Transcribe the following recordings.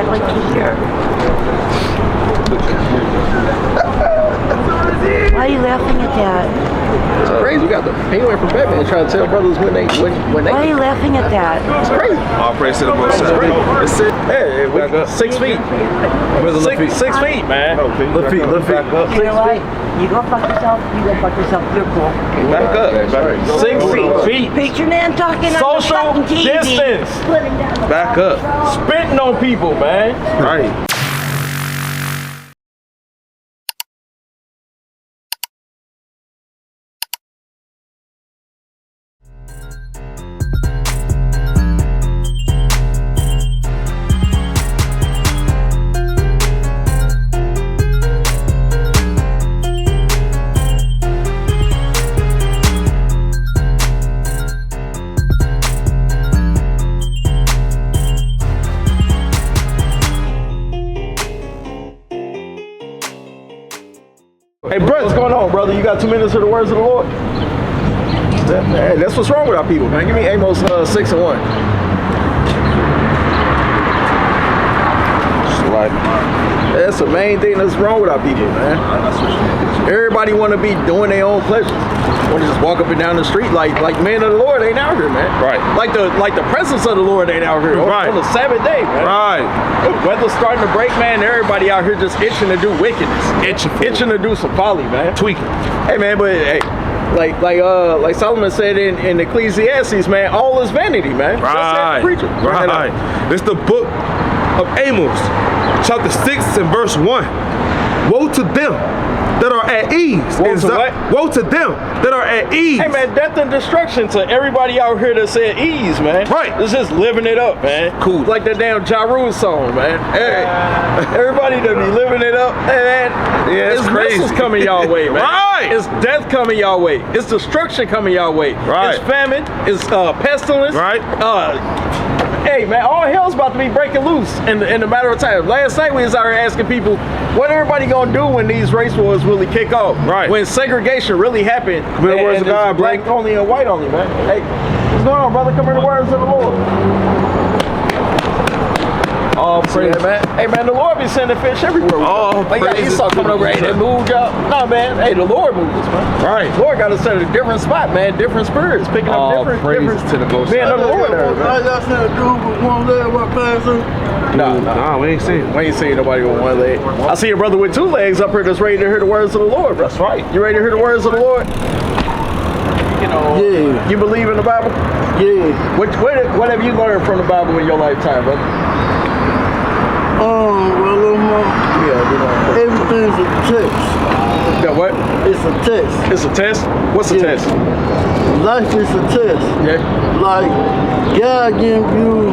I'd like to hear. Why are you laughing at that? It's crazy. We got the penguin from Batman trying to tell brothers when they. Why are you laughing at that? It's crazy. All praise to the Most High. It's hey, we, 6 feet. 6 feet, man. Lift feet. Back up. You know what? You go fuck yourself. You go fuck yourself. You're cool. Back up. 6 feet. Picture man talking on the Social fucking TV. distance. Back up. Spitting on people, man. Right. Hey, bro, what's going on, brother? You got 2 minutes for the words of the Lord? Hey, that's what's wrong with our people, man. Give me Amos 6 and 1. That's the main thing that's wrong with our people, man. Everybody want to be doing their own pleasures. Want to just walk up and down the street like men of the Lord ain't out here, man. Right. Like the presence of the Lord ain't out here on the Sabbath day, man. Right. Weather's starting to break, man. Everybody out here just itching to do wickedness, itching to do some folly, man. Tweaking. Hey, man, but hey. Like Solomon said in Ecclesiastes, man, all is vanity, man. Right. Preacher. Right. This the book of Amos, chapter 6 and verse 1. Woe to them that are at ease. Woe to them that are at ease. Hey, man, death and destruction to everybody out here that's at ease, man. Right. It's just living it up, man. Cool. Like that damn Ja Rule song, man. Hey, everybody that be living it up, hey, man. Yeah, it's crazy. Missiles coming y'all way, man. Right. It's death coming y'all way. It's destruction coming y'all way. Right. It's famine. It's pestilence. Right. Hey, man, all hell's about to be breaking loose in a matter of time. Last night we was out here asking people, what everybody gonna do when these race wars really kick off? Right. When segregation really happened. Come here, words of God, black only and white only, man. Hey, what's going on, brother? Come here, the words of the Lord. All praise, man. Hey, man, the Lord be sending fish everywhere. Like, yeah, Esau coming over, hey, they moved up. No, man, hey, the Lord moved us, man. Right. The Lord got us at a different spot, man. Different spirits, picking up different to the Most High. Man of the Lord there, man. Y'all seen a dude with one leg walk past him? Nah, we ain't seen it. We ain't seen nobody with one leg. I see a brother with 2 legs up here that's ready to hear the words of the Lord, bro. That's right. You ready to hear the words of the Lord? You know, Yeah. you believe in the Bible? Yeah. What have you learned from the Bible in your lifetime, brother? Well, everything's a test. Yeah, what? It's a test. It's a test? What's a test? Life is a test. Yeah. Like, God give you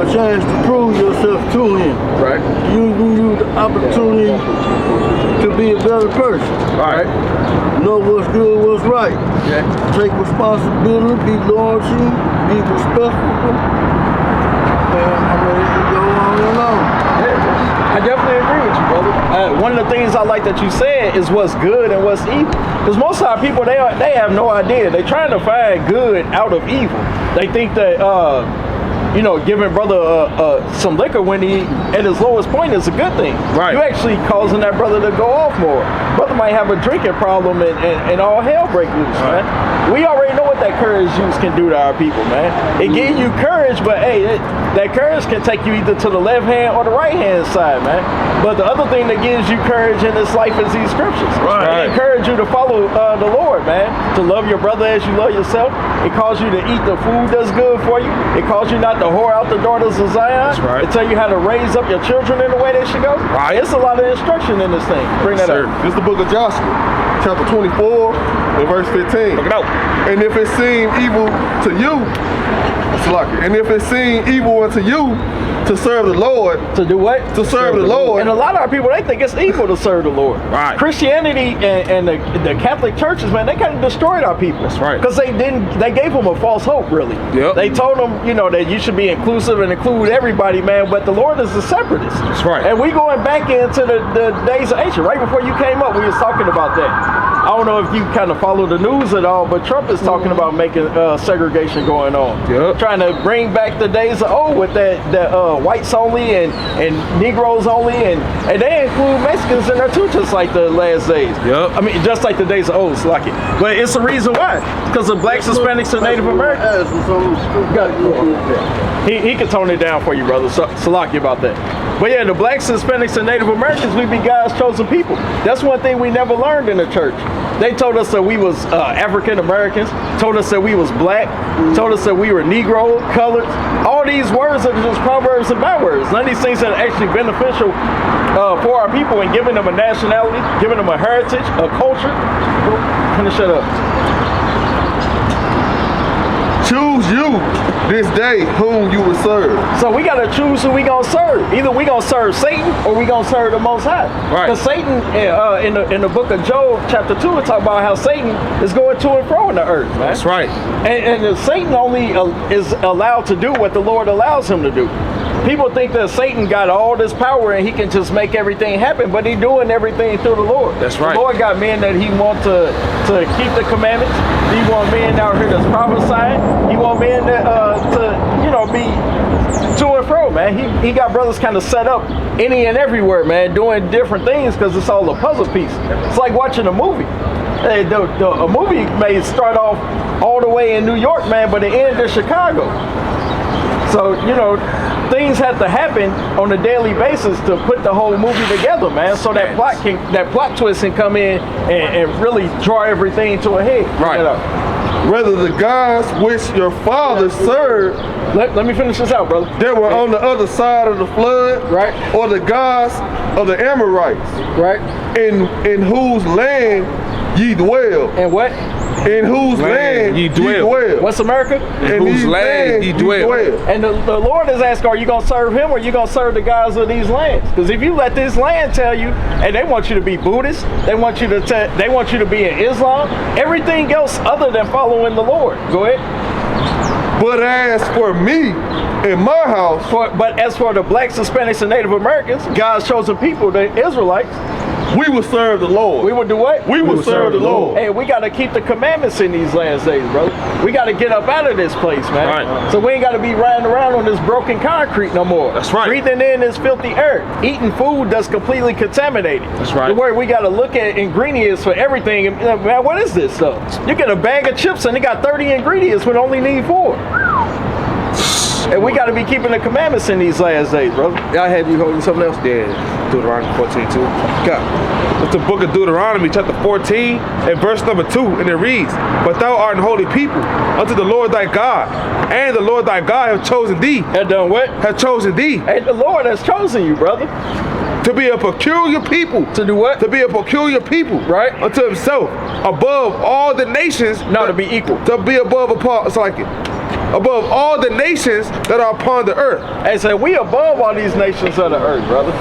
a chance to prove yourself to Him. Right. Giving you the opportunity to be a better person. All right. Know what's good, what's right. Yeah. Take responsibility, be loyalty, be respectful. And I mean, it can go on and on. I definitely agree with you, brother. One of the things I like that you said is what's good and what's evil. Because most of our people, they have no idea. They're trying to find good out of evil. They think that, giving brother some liquor when he at his lowest point is a good thing. Right. You actually causing that brother to go off more. Brother might have a drinking problem and all hell break loose, man. We already know what that courage juice can do to our people, man. It gives you courage, but hey, that courage can take you either to the left hand or the right hand side, man. But the other thing that gives you courage in this life is these scriptures. Right. It encourage you to follow the Lord, man. To love your brother as you love yourself. It calls you to eat the food that's good for you. It calls you not to whore out the daughters of Zion. That's right. It tell you how to raise up your children in the way they should go. Right. It's a lot of instruction in this thing. Bring that up. This is the book of Joshua, chapter 24, and verse 15. Look it out. And if it seem evil to you, and if it seem evil unto you to serve the Lord, To do what? to serve the Lord, And a lot of our people, they think it's evil to serve the Lord. Right. Christianity and the Catholic churches, man, they kind of destroyed our people. That's right. Because they gave them a false hope, really. Yep. They told them, that you should be inclusive and include everybody, man, but the Lord is a separatist. That's right. And we going back into the days of ancient. Right before you came up, we was talking about that. I don't know if you kind of follow the news at all, but Trump is talking about making segregation going on. Yep. Trying to bring back the days of old with that whites only and Negroes only, and they include Mexicans in there too, just like the last days. Yep. I mean, just like the days of old, like it. But it's the reason why. Because of blacks, Hispanics, and Native Americans. He can tone it down for you, brother. Salaki about that. But yeah, the blacks, Hispanics, and Native Americans, we be God's chosen people. That's one thing we never learned in the church. They told us that we was African Americans, told us that we was black, told us that we were Negro, colored. All these words are just proverbs and bywords. None of these things are actually beneficial for our people in giving them a nationality, giving them a heritage, a culture. Can I shut up? Choose you this day whom you will serve. So we gotta choose who we gonna serve. Either we gonna serve Satan or we gonna serve the Most High. Right. Because Satan, in the book of Job, chapter 2, it talk about how Satan is going to and fro in the earth, man. That's right. And Satan only is allowed to do what the Lord allows him to do. People think that Satan got all this power and he can just make everything happen, but he's doing everything through the Lord. That's right. The Lord got men that he wants to keep the commandments. He want men out here that's prophesying. He want men that to be to and fro, man. He got brothers kind of set up any and everywhere, man, doing different things because it's all a puzzle piece. It's like watching a movie. A movie may start off all the way in New York, man, but it ends in Chicago. So, things have to happen on a daily basis to put the whole movie together, man. So that plot twist can come in and really draw everything to a head. Right. Whether the gods which your fathers served, Let me finish this out, brother. that were on the other side of the flood, Right. or the gods of the Amorites, Right. in whose land ye dwell, And what? in whose land ye dwell. What's America? In whose these land lands ye dwell. And the Lord is asking, are you going to serve him or are you going to serve the guys of these lands? Because if you let this land tell you, and they want you to be Buddhist, they want you to be in Islam, everything else other than following the Lord. Go ahead. But as for me and my house, But as for the blacks, Hispanics, and Native Americans, God's chosen people, the Israelites, we will serve the Lord. we will do what? We will serve the Lord. Hey, we got to keep the commandments in these last days, brother. We got to get up out of this place, man. Right. So we ain't got to be riding around on this broken concrete no more. That's right. Breathing in this filthy air. Eating food that's completely contaminated. That's right. The word we got to look at ingredients for everything. And, man, what is this stuff? You get a bag of chips and it got 30 ingredients when only need 4. And we got to be keeping the commandments in these last days, brother. Y'all have you holding something else? Yeah, Deuteronomy 14:2. God. It's the book of Deuteronomy, chapter 14, and verse number 2, and it reads, But thou art an holy people unto the Lord thy God, and the Lord thy God hath chosen thee. Have done what? Hath chosen thee And the Lord has chosen you, brother. to be a peculiar people. To do what? To be a peculiar people. Right. Unto himself, above all the nations. No, to be equal. To be above all the nations that are upon the earth. Hey, so we above all these nations of the earth, brother.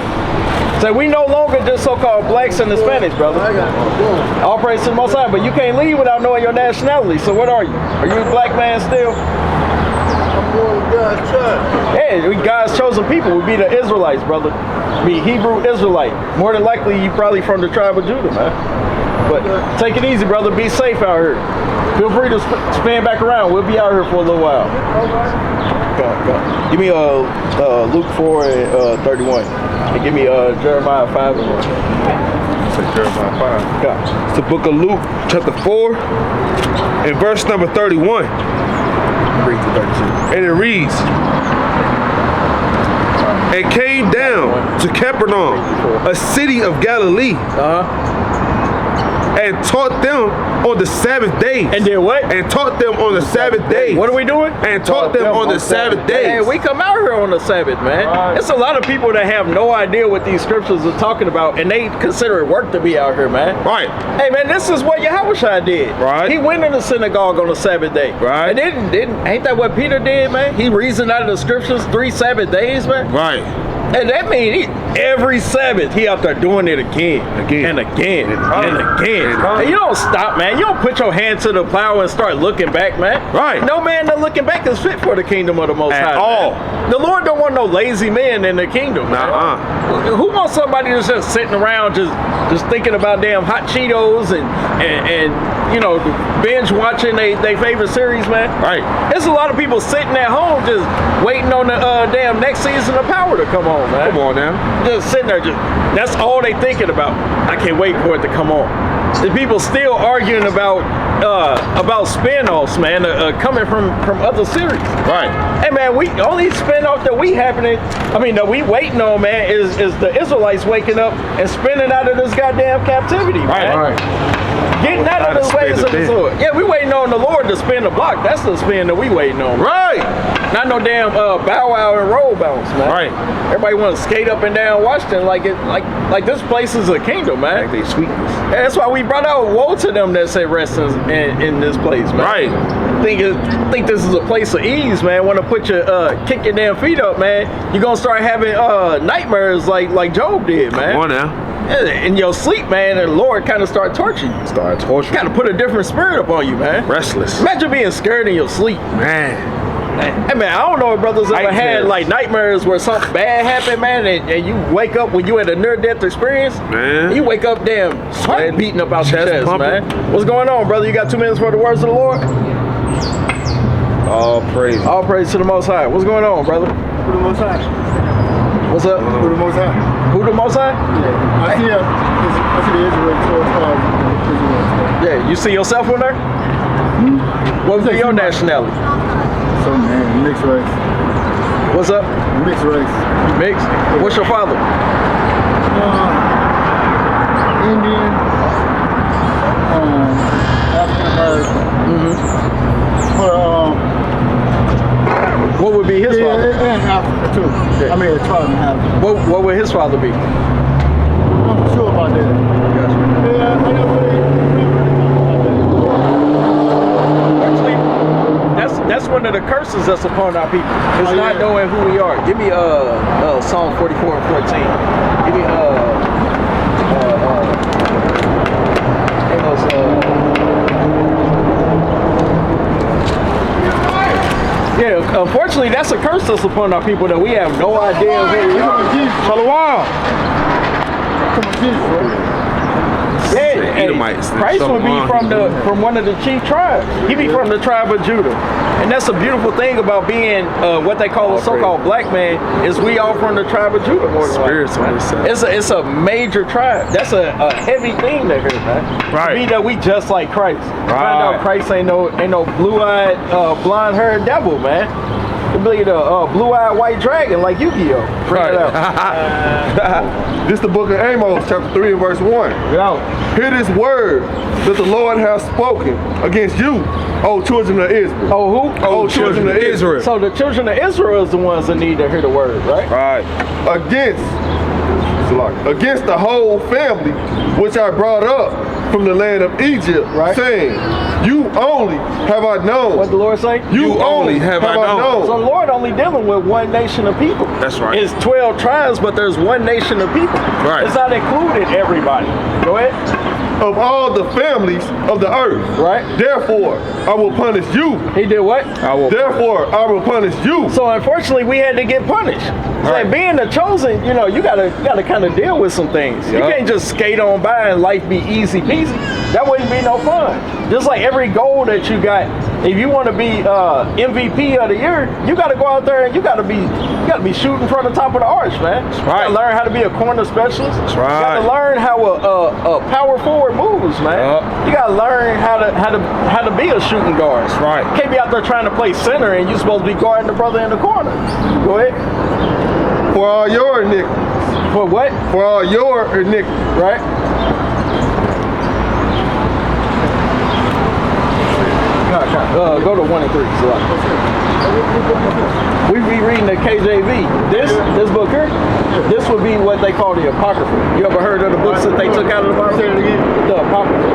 So we no longer just so-called blacks and Hispanics, brother. All praise to the Most High, but you can't leave without knowing your nationality. So what are you? Are you a black man still? I'm going to God's church. Yeah, we God's chosen people. We be the Israelites, brother. Be Hebrew Israelite. More than likely, you probably from the tribe of Judah, man. But take it easy, brother. Be safe out here. Feel free to span back around. We'll be out here for a little while. Give me Luke 4 and 31. And give me Jeremiah 5 and 1. Say Jeremiah 5. God. It's the book of Luke, chapter 4, and verse number 31. Read to 32. And it reads, And came down to Capernaum, a city of Galilee, and taught them on the Sabbath days. And did what? And taught them on the Sabbath days. What are we doing? And taught them on the Sabbath days. Hey, we come out here on the Sabbath, man. Right. It's a lot of people that have no idea what these scriptures are talking about, and they consider it work to be out here, man. Right. Hey, man, this is what Yahushua did. Right. He went in the synagogue on the Sabbath day. Right. And ain't that what Peter did, man? He reasoned out of the scriptures 3 Sabbath days, man. Right. And that means every Sabbath he out there doing it again and again and again. And you don't stop, man. You don't put your hand to the plow and start looking back, man. Right. No man that looking back is fit for the kingdom of the Most High. At all. Man. The Lord don't want no lazy men in the kingdom. Who wants somebody that's just sitting around just thinking about damn hot Cheetos and you know, binge watching they favorite series, man? Right. There's a lot of people sitting at home just waiting on the damn next season of Power to come on, man. Come on now. Just sitting there, that's all they thinking about. I can't wait for it to come on. The people still arguing about spin-offs, man, coming from other series. Right. Hey, man, we only spin-off that we waiting on, man, is the Israelites waking up and spinning out of this goddamn captivity, man. Right. Getting out of the ways of the Lord. Yeah, we waiting on the Lord to spin the block. That's the spin that we waiting on. Right. Not no damn bow wow and roll bounce, man. Right. Everybody want to skate up and down Washington like this place is a kingdom, man. Like they sweetness. And that's why we brought out woe to them that say rest in this place, man. Right. Think this is a place of ease, man. Want to put your kick your damn feet up, man. You're gonna start having nightmares like Job did, man. Come on now. In your sleep, man, and the Lord kind of start torturing you. Kind of put a different spirit up on you, man. Restless. Imagine being scared in your sleep. Man. Hey, man, I don't know if brothers ever had like nightmares where something bad happened, man, and you wake up when you had a near-death experience. Man. You wake up, damn, sweat beating up out your chest, pumping. man. What's going on, brother? You got 2 minutes for the words of the Lord? All praise. All praise to the Most High. What's going on, brother? Who the Most High? What's up? Who the Most High? Who the Most High? Yeah. I see the Israelites 12 Yeah, you see yourself on there? What would be your nationality? So, man, mixed race. What's up? Mixed race. Mixed? What's your father? Indian, African American. What would be his father? And Africa too. Yeah. I mean, it's probably Africa. What would his father be? I'm not sure about that. Yeah, I know. Actually, that's one of the curses that's upon our people. It's not knowing who we are. Give me Psalm 44 and 14. Give me Amos. Yeah, unfortunately, that's a curse that's upon our people that we have no idea who we are. Shalom. Yeah, Edomites. Christ would be from one of the chief tribes. He'd be from the tribe of Judah. And that's a beautiful thing about being what they call a so-called black man, is we all from the tribe of Judah. More than likely. It's a major tribe. That's a heavy thing to hear, man. Right. To be that we just like Christ. Right. Find out Christ ain't no blue-eyed, blonde-haired devil, man. He be the blue-eyed white dragon like Yu-Gi-Oh. Right. This is the book of Amos, chapter 3 and verse 1. Yeah. Hear this word that the Lord has spoken against you, O children of Israel. Oh, who? O children of Israel. So the children of Israel is the ones that need to hear the word, right? Right. Against the whole family which I brought up from the land of Egypt, Right. saying, you only have I known. What the Lord say? You only have I known. So the Lord only dealing with one nation of people. That's right. It's 12 tribes, but there's one nation of people. Right. It's not included everybody. Go ahead. Of all the families of the earth. Right. Therefore, I will punish you. He did what? Therefore, I will punish you. So unfortunately, we had to get punished. Right. Like being the chosen, you know, you gotta kind of deal with some things. You can't just skate on by and life be easy peasy. That wouldn't be no fun. Just like every goal that you got, if you want to be MVP of the year, you got to go out there and you got to be shooting from the top of the arch, man. That's You right. got to learn how to be a corner specialist. That's You got right. to learn how a power forward moves, man. Yep. You got to learn how to be a shooting guard. That's right. You can't be out there trying to play center and you supposed to be guarding the brother in the corner. Go ahead. For all your iniquities. For what? For all your iniquities. Right? Go to 1 and 3. We be reading the KJV. This book here, this would be what they call the Apocrypha. You ever heard of the books that they took out of the Bible? The Apocrypha.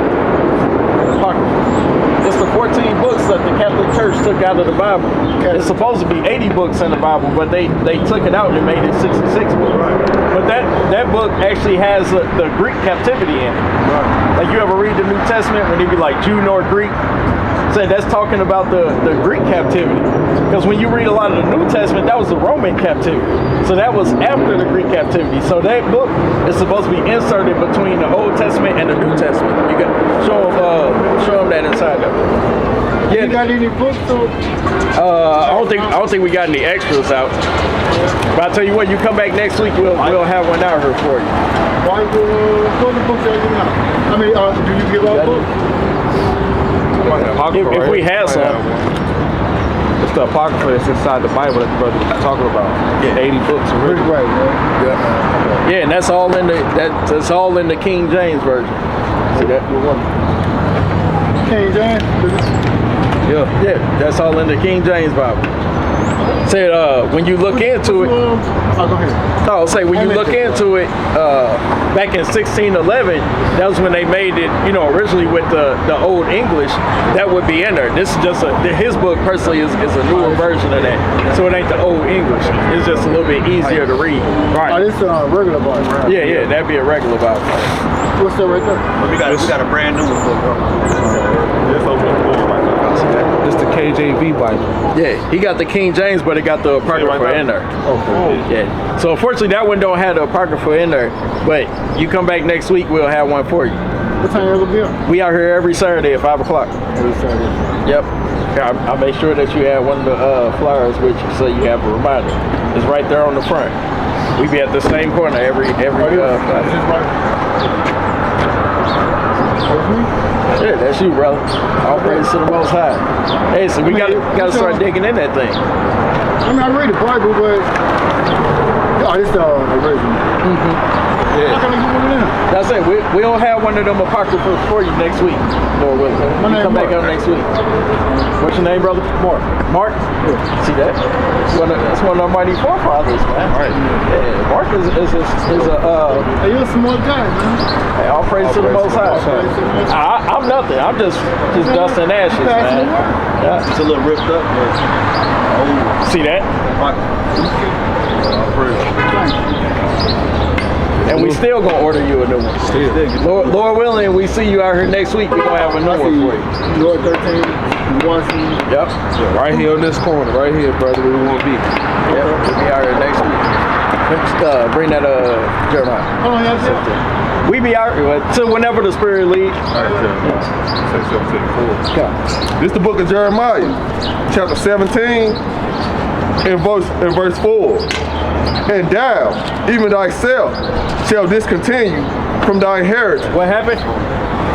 Apocrypha. It's the 14 books that the Catholic Church took out of the Bible. It's supposed to be 80 books in the Bible, but they took it out and made it 66 books. But that book actually has the Greek captivity in it. Like you ever read the New Testament when they be like Jew nor Greek? Say that's talking about the Greek captivity. Because when you read a lot of the New Testament, that was the Roman captivity. So that was after the Greek captivity. So that book is supposed to be inserted between the Old Testament and the New Testament. You got show them that inside of it. Yeah. You got any books or? I don't think we got any extras out. But I tell you what, you come back next week, we'll have one out here for you. Why what the books are you giving out? I mean, do you give out books? If we had some. It's the Apocrypha that's inside the Bible that the brother was talking about. Yeah. 80 books original. Right, right. Yeah, and that's all in the King James version. See that? King James? Yeah, that's all in the King James Bible. Said when you look into it. Go ahead. No, say when you look into it, back in 1611, that was when they made it. You know, originally with the Old English, that would be in there. This is just his book personally is a newer version of that, so it ain't the Old English. It's just a little bit easier to read. Right. Oh, this is a regular Bible. Right? Yeah, that'd be a regular Bible. What's that right there? We got a brand new one for It's the KJV Bible. Yeah, he got the King James, but it got the Apocrypha in there. Okay. Yeah. So unfortunately, that one don't have the Apocrypha in there. But you come back next week, we'll have one for you. What time you gonna be up? We out here every Saturday at 5 o'clock. Every Saturday. Yep. I'll make sure that you have one of the flyers with you so you have a reminder. It's right there on the front. We be at the same corner every Yeah, that's you, brother. All praise to the Most High. Hey, so we gotta start digging in that thing. I mean, I read the Bible, but it's the original. Yeah. How can I get one of them? That's it. We don't have one of them apocryphals for you next week. Lord willing. You come back out next week. What's your name, brother? Mark. Mark? Yeah. See that? That's one of our mighty forefathers, man. Right. Yeah, Mark is a Hey, you're a smart guy, man. hey, all praise to the Most High. I'm nothing. I'm just dust and ashes, man. Yeah. It's a little ripped up, but See that? And we still gonna order you a new one. Lord willing, we see you out here next week. We gonna have a new one for you. Lord 13, Washington. Yep. Right here on this corner, right here, brother, where we want to be. Yep. We'll be out here next week. Bring that Jeremiah. How long y'all been? We be out here till whenever the Spirit leads. This is the book of Jeremiah, chapter 17, and verse 4. And thou, even thyself, shall discontinue from thy heritage. What happened?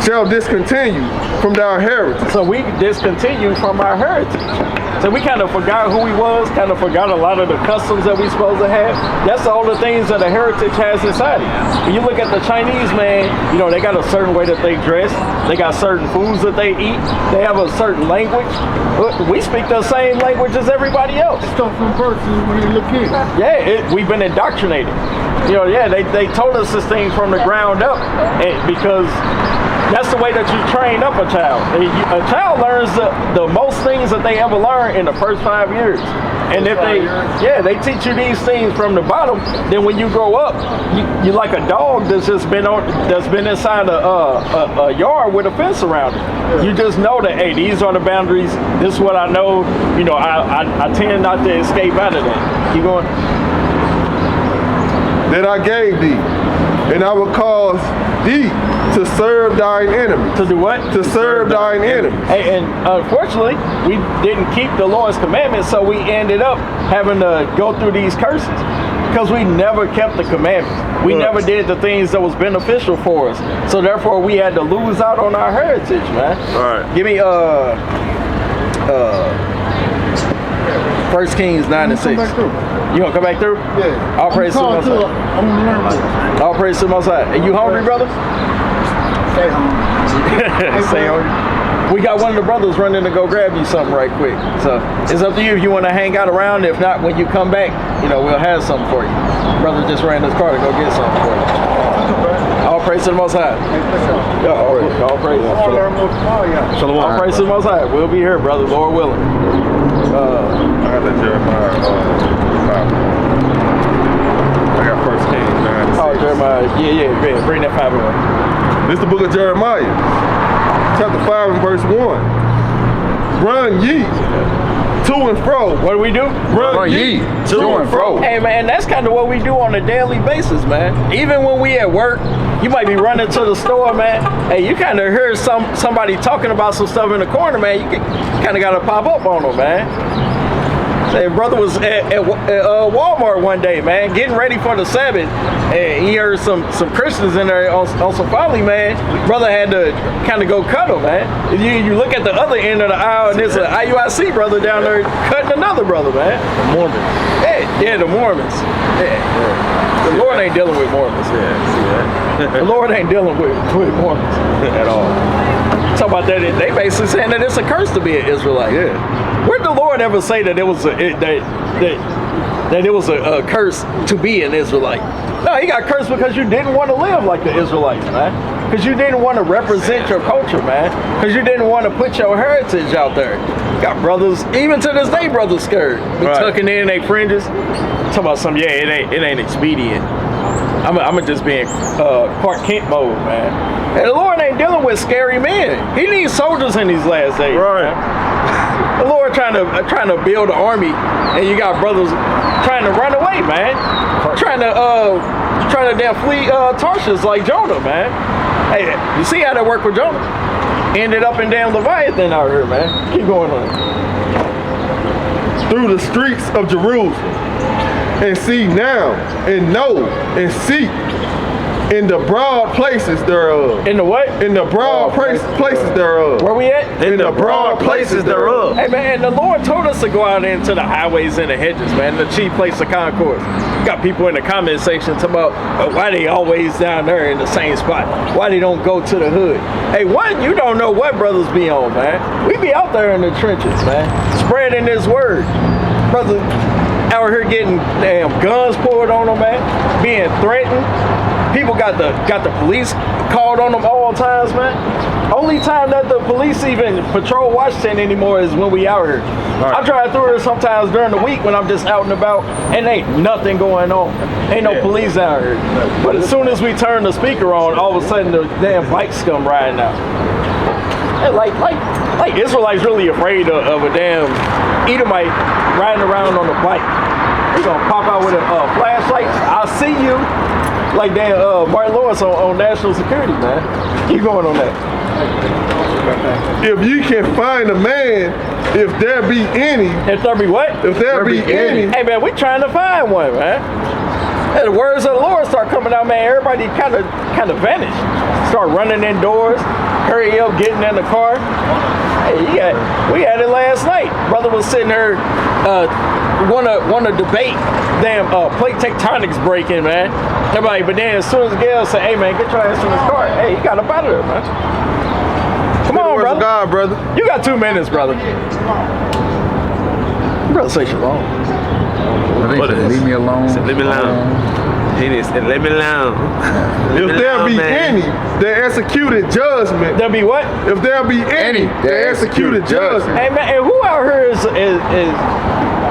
Shall discontinue from thy heritage. So we discontinued from our heritage. So we kind of forgot who we was, kind of forgot a lot of the customs that we supposed to have. That's all the things that a heritage has inside it. When you look at the Chinese, man, you know, they got a certain way that they dress. They got certain foods that they eat. They have a certain language. We speak the same language as everybody else. Stuff from birth when you look in. Yeah, we've been indoctrinated. You know, yeah, they told us this thing from the ground up because that's the way that you train up a child. A child learns the most things that they ever learn in the first 5 years. And if they teach you these things from the bottom, then when you grow up, you like a dog that's been inside a yard with a fence around it. You just know that, hey, these are the boundaries. This is what I know. You know, I tend not to escape out of that. Keep going. That I gave thee, and I will cause thee to serve thine enemy. To do what? To serve thine enemy. Hey, and unfortunately, we didn't keep the Lord's commandments, so we ended up having to go through these curses because we never kept the commandments. We never did the things that was beneficial for us. So therefore, we had to lose out on our heritage, man. All right. Give me 1 Kings 9 and 6. You gonna come back through? Yeah. All praise to the Most High. I want to learn more. All praise to the Most High. Are you hungry, brother? Stay home. Stay hungry. We got one of the brothers running to go grab you something right quick. So it's up to you if you want to hang out around. If not, when you come back, you know, we'll have something for you. Brother just ran his car to go get something for you. All praise to the Most High. Yeah, all praise. Shalom. All praise to the Most High. We'll be here, brother, Lord willing. I got that Jeremiah. I got 1 Kings 9. Oh, Jeremiah. Yeah. Bring that 5 away. This is the book of Jeremiah, chapter 5 and verse 1. Run ye to and fro. What do we do? Run ye to and fro. Hey, man, that's kind of what we do on a daily basis, man. Even when we at work, you might be running to the store, man. Hey, you kind of hear somebody talking about some stuff in the corner, man. You kind of got to pop up on them, man. Hey, brother was at Walmart one day, man, getting ready for the Sabbath, and he heard some Christians in there on some folly, man. Brother had to kind of go cut them, man. You look at the other end of the aisle, and there's an IUIC brother down there cutting another brother, man. The Mormons. Yeah, the Mormons. Yeah. The Lord ain't dealing with Mormons. Yeah, see that? The Lord ain't dealing with Mormons At all. Talk about that. They basically saying that it's a curse to be an Israelite. Yeah. Where'd the Lord ever say that it was that it was a curse to be an Israelite? No, he got cursed because you didn't want to live like the Israelites, man. Because you didn't want to represent your culture, man. Because you didn't want to put your heritage out there. Got brothers, even to this day, brothers scared. Be tucking in their fringes. Talk about something. Yeah, it ain't expedient. I'm just being Clark Kent mode, man. And the Lord ain't dealing with scary men. He needs soldiers in these last days. Right. Man. The Lord trying to build an army, and you got brothers trying to run away, man. Trying to damn flee Tarshish like Jonah, man. Hey, you see how that worked with Jonah? Ended up in damn Leviathan out here, man. Keep going on. Through the streets of Jerusalem, and see now, and know, and seek in the broad places thereof. In the what? In the broad places thereof. Where we at? In the broad places thereof. Hey, man, the Lord told us to go out into the highways and the hedges, man, the chief place of concourse. Got people in the comment section talking about why they always down there in the same spot. Why they don't go to the hood. Hey, one, you don't know what brothers be on, man. We be out there in the trenches, man, spreading this word. Brothers out here getting damn guns pulled on them, man, being threatened. People got the police called on them all times, man. Only time that the police even patrol Washington anymore is when we out here. Right. I drive through here sometimes during the week when I'm just out and about, and ain't nothing going on. Ain't no police out here. But as soon as we turn the speaker on, all of a sudden the damn bikes come riding out. And like Israelites really afraid of a damn Edomite riding around on a bike. He's gonna pop out with a flashlight. I'll see you. Like damn Martin Lawrence on national security, man. Keep going on that. If you can find a man, if there be any. If there be what? If there be any. Hey, man, we trying to find one, man. And the words of the Lord start coming out, man. Everybody kind of vanished. Start running indoors. Hurry up, getting in the car. Hey, we had it last night. Brother was sitting there, want to debate. Damn, plate tectonics breaking, man. Everybody, but then as soon as Gail said, "Hey, man, get your ass in this car," hey, he got up out of there, man. Come on, brother. God, brother. You got 2 minutes, brother. Brother, say shalom. Leave me alone. Leave me alone. He said, "Let me alone." If there be any that executed judgment. There be what? If there be any that executed judgment. Hey, man, and who out here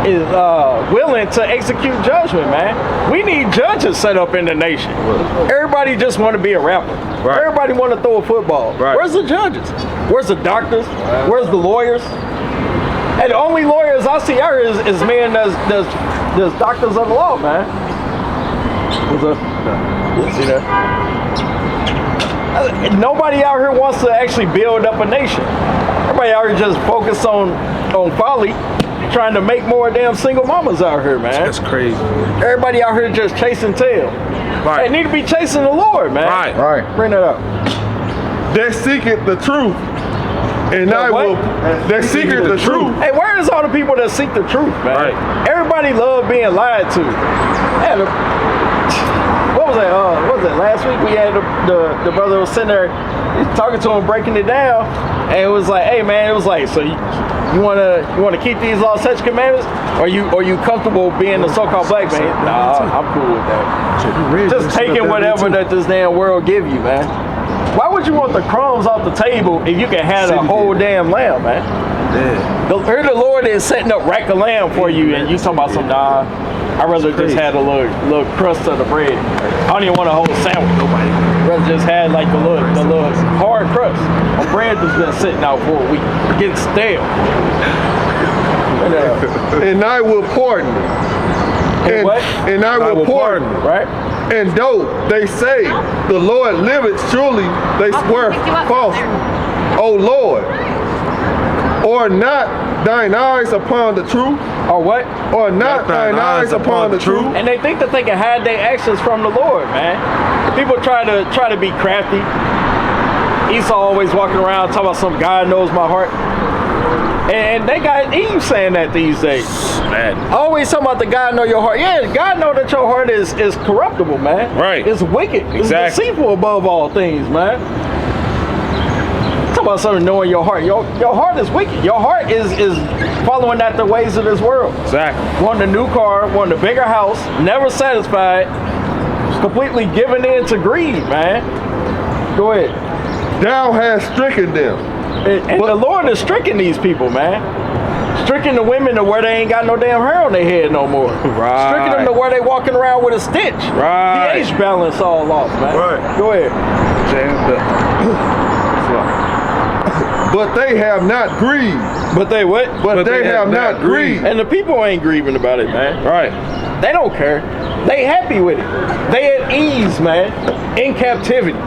is willing to execute judgment, man? We need judges set up in the nation. Everybody just want to be a rapper. Right. Everybody want to throw a football. Right. Where's the judges? Where's the doctors? Where's the lawyers? And the only lawyers I see out here is men that's doctors of the law, man. What's up? You see that? Nobody out here wants to actually build up a nation. Everybody out here just focused on folly, trying to make more damn single mamas out here, man. That's crazy. Everybody out here just chasing tail. Right. They need to be chasing the Lord, man. Right. Bring that up. That seeketh the truth. And I will. That seeketh the truth. Hey, where is all the people that seek the truth, man? Right. Everybody love being lied to. Man, what was that? Last week we had the brother was sitting there talking to him, breaking it down, and it was like, hey man, it was like, so you wanna keep these laws, such commandments, or you comfortable being the so-called black man? Nah, I'm cool with that. Just taking whatever that this damn world give you, man. Why would you want the crumbs off the table if you can have the whole damn lamb, man? Yeah. Here the Lord is setting up rack of lamb for you, and you talking about some, nah, I'd rather just had a little crust of the bread. I don't even want a whole sandwich. I'd rather just had like the little hard crust. A bread that's been sitting out for a week, getting stale. And I will pardon. And what? And I will pardon. Right? And though they say the Lord liveth, surely they swear falsely. O Lord, or not thine eyes upon the truth? Or what? Or not thine eyes upon the truth? And they think that they can hide their actions from the Lord, man. People try to be crafty. Esau always walking around talking about some God knows my heart. And they got Eve saying that these days. Man. Always talking about the God know your heart. Yeah, God know that your heart is corruptible, man. Right. It's wicked. Exactly. It's deceitful above all things, man. Talk about something knowing your heart. Your heart is wicked. Your heart is following after the ways of this world. Exactly. Wanting a new car, wanting a bigger house, never satisfied, completely giving in to greed, man. Go ahead. Thou hast stricken them. And the Lord is stricken these people, man. Stricken the women to where they ain't got no damn hair on their head no more. Right. Stricken them to where they walking around with a stitch. Right. pH balance all off, man. Right. Go ahead. But they have not grieved. But they what? But they have not grieved. And the people ain't grieving about it, man. Right. They don't care. They happy with it. They at ease, man. In captivity.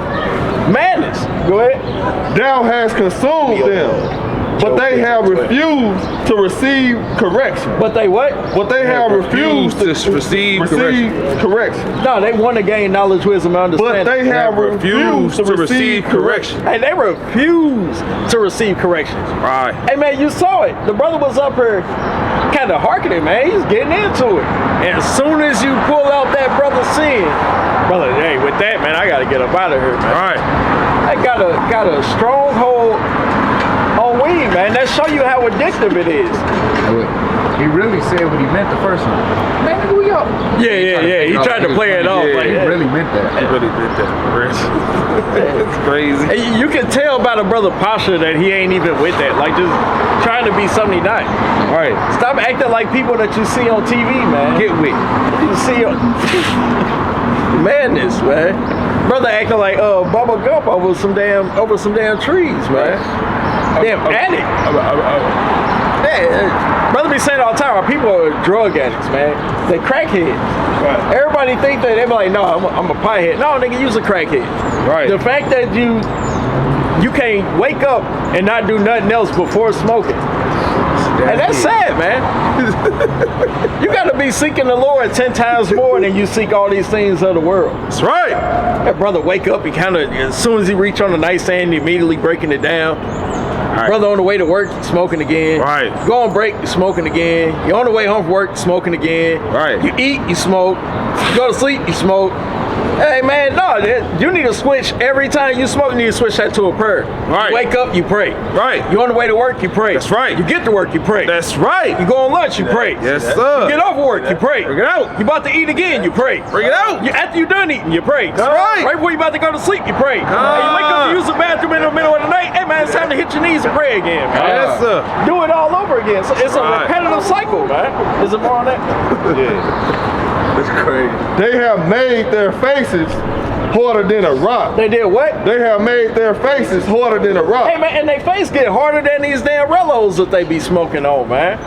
Madness. Go ahead. Thou hast consumed them. But they have refused to receive correction. But they what? But they have refused to receive correction. No, they want to gain knowledge, wisdom, and understanding. But they have refused to receive correction. Hey, they refuse to receive corrections. Right. Hey, man, you saw it. The brother was up here kind of hearkening, man. He's getting into it. And as soon as you pull out that brother's sin, brother, hey, with that, man, I got to get up out of here, man. Right. I got a stronghold on weed, man. That show you how addictive it is. He really said what he meant the first one. Man, who y'all? Yeah. He tried to play it off. Yeah, like He that. really meant that. He really did that. It's crazy. And you can tell by the brother Pasha that he ain't even with that. Like, just trying to be something he not. Right. Stop acting like people that you see on TV, man. Get with. You see madness, man. Brother acting like Bubba Gump over some damn trees, man. Damn addict. Yeah, brother be saying all the time, our people are drug addicts, man. They crackheads. Right. Everybody think that they be like, no, I'm a piehead. No, nigga, you's a crackhead. Right. The fact that you can't wake up and not do nothing else before smoking. And that's sad, man. You got to be seeking the Lord 10 times more than you seek all these things of the world. That's right. That brother wake up, he kind of, as soon as he reach on the nightstand, he immediately breaking it down. Right. Brother on the way to work, smoking again. Right. Go on break, smoking again. You're on the way home from work, smoking again. Right. You eat, you smoke. You go to sleep, you smoke. Hey man, no, you need to switch every time you smoke. You need to switch that to a prayer. Right. You wake up, you pray. Right. You on the way to work, you pray. That's right. You get to work, you pray. That's right. You go on lunch, you pray. Yes, sir. You get off work, you pray. Bring it out. You about to eat again, you pray. Bring it out. After you done eating, you pray. That's right. Right before you about to go to sleep, you pray. Hey, you wake up, you use the bathroom in the middle of the night. Hey man, it's time to hit your knees and pray again, man. Yes, sir. Do it all over again. So it's a Right. repetitive cycle, man. Is it more on that? Yeah. That's crazy. They have made their faces harder than a rock. They did what? They have made their faces harder than a rock. Hey man, and they face get harder than these damn rellos that they be smoking on, man.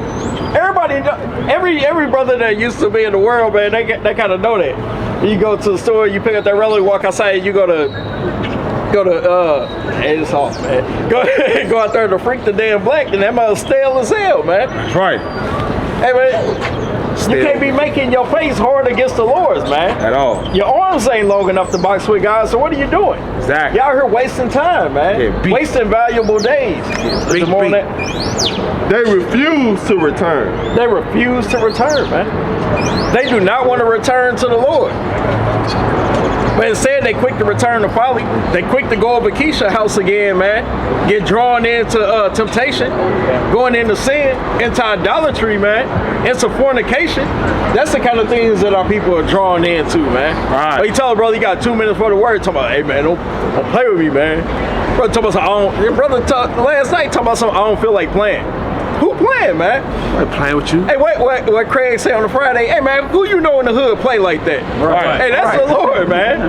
Everybody, every brother that used to be in the world, man, they kind of know that. You go to the store, you pick up that rello, you walk outside, you go to hey, it's off, man. Go out there to freak the damn black, and that mother stale as hell, man. That's right. Hey man, You can't be making your face hard against the Lord's, man. At all. Your arms ain't long enough to box with God, so what are you doing? Exactly. Y'all here wasting time, man. Yeah, wasting valuable days. Beat. They refuse to return. They refuse to return, man. They do not want to return to the Lord. But instead, they quick to return to folly. They quick to go over Keisha's house again, man. Get drawn into temptation, going into sin, into idolatry, man, into fornication. That's the kind of things that our people are drawn into, man. Right. But you tell a brother you got 2 minutes for the word, talking about, hey, man, don't play with me, man. Brother talking about, your brother last night talking about something, I don't feel like playing. Who playing, man? I'm playing with you. Hey, what Craig said on the Friday, hey, man, who you know in the hood play like that? Right. Hey, that's the Lord, man.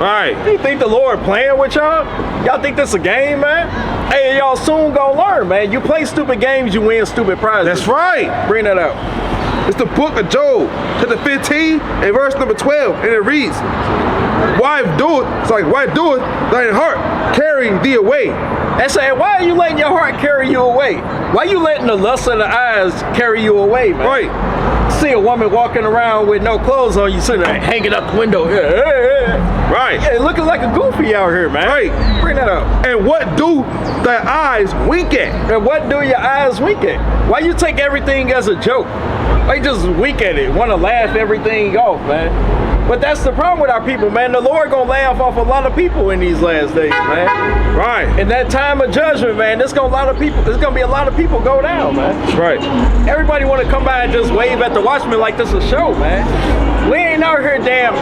Right. You think the Lord playing with y'all? Y'all think this a game, man? Hey, y'all soon gonna learn, man. You play stupid games, you win stupid prizes. That's right. Bring that out. It's the book of Job, chapter 15, and verse number 12, and it reads, wife doeth thine heart carry thee away. And say, why are you letting your heart carry you away? Why you letting the lust of the eyes carry you away, man? Right. See a woman walking around with no clothes on, you sitting there hanging out the window. Right. Yeah, looking like a goofy out here, man. Right. Bring that up. And what do thy eyes wink at? And what do your eyes wink at? Why you take everything as a joke? Why you just wink at it? Want to laugh everything off, man? But that's the problem with our people, man. The Lord gonna laugh off a lot of people in these last days, man. Right. In that time of judgment, man, there's gonna be a lot of people go down, man. Right. Everybody want to come by and just wave at the watchman like this a show, man. We ain't out here damn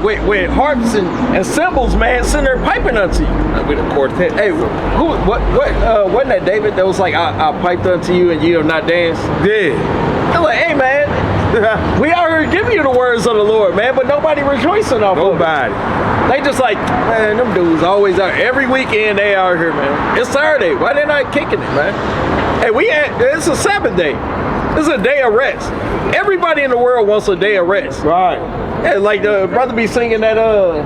with harps and cymbals, man, sitting there piping unto you. With a quartet. Hey, wasn't that David that was like, I piped unto you and you have not danced? Yeah. I'm like, hey, man, we out here giving you the words of the Lord, man, but nobody rejoicing off of it. Nobody. They just like, man, them dudes always out. Every weekend they out here, man. It's Saturday. Why they not kicking it, man? Hey, it's a Sabbath day. It's a day of rest. Everybody in the world wants a day of rest. Right. Yeah, like the brother be singing that old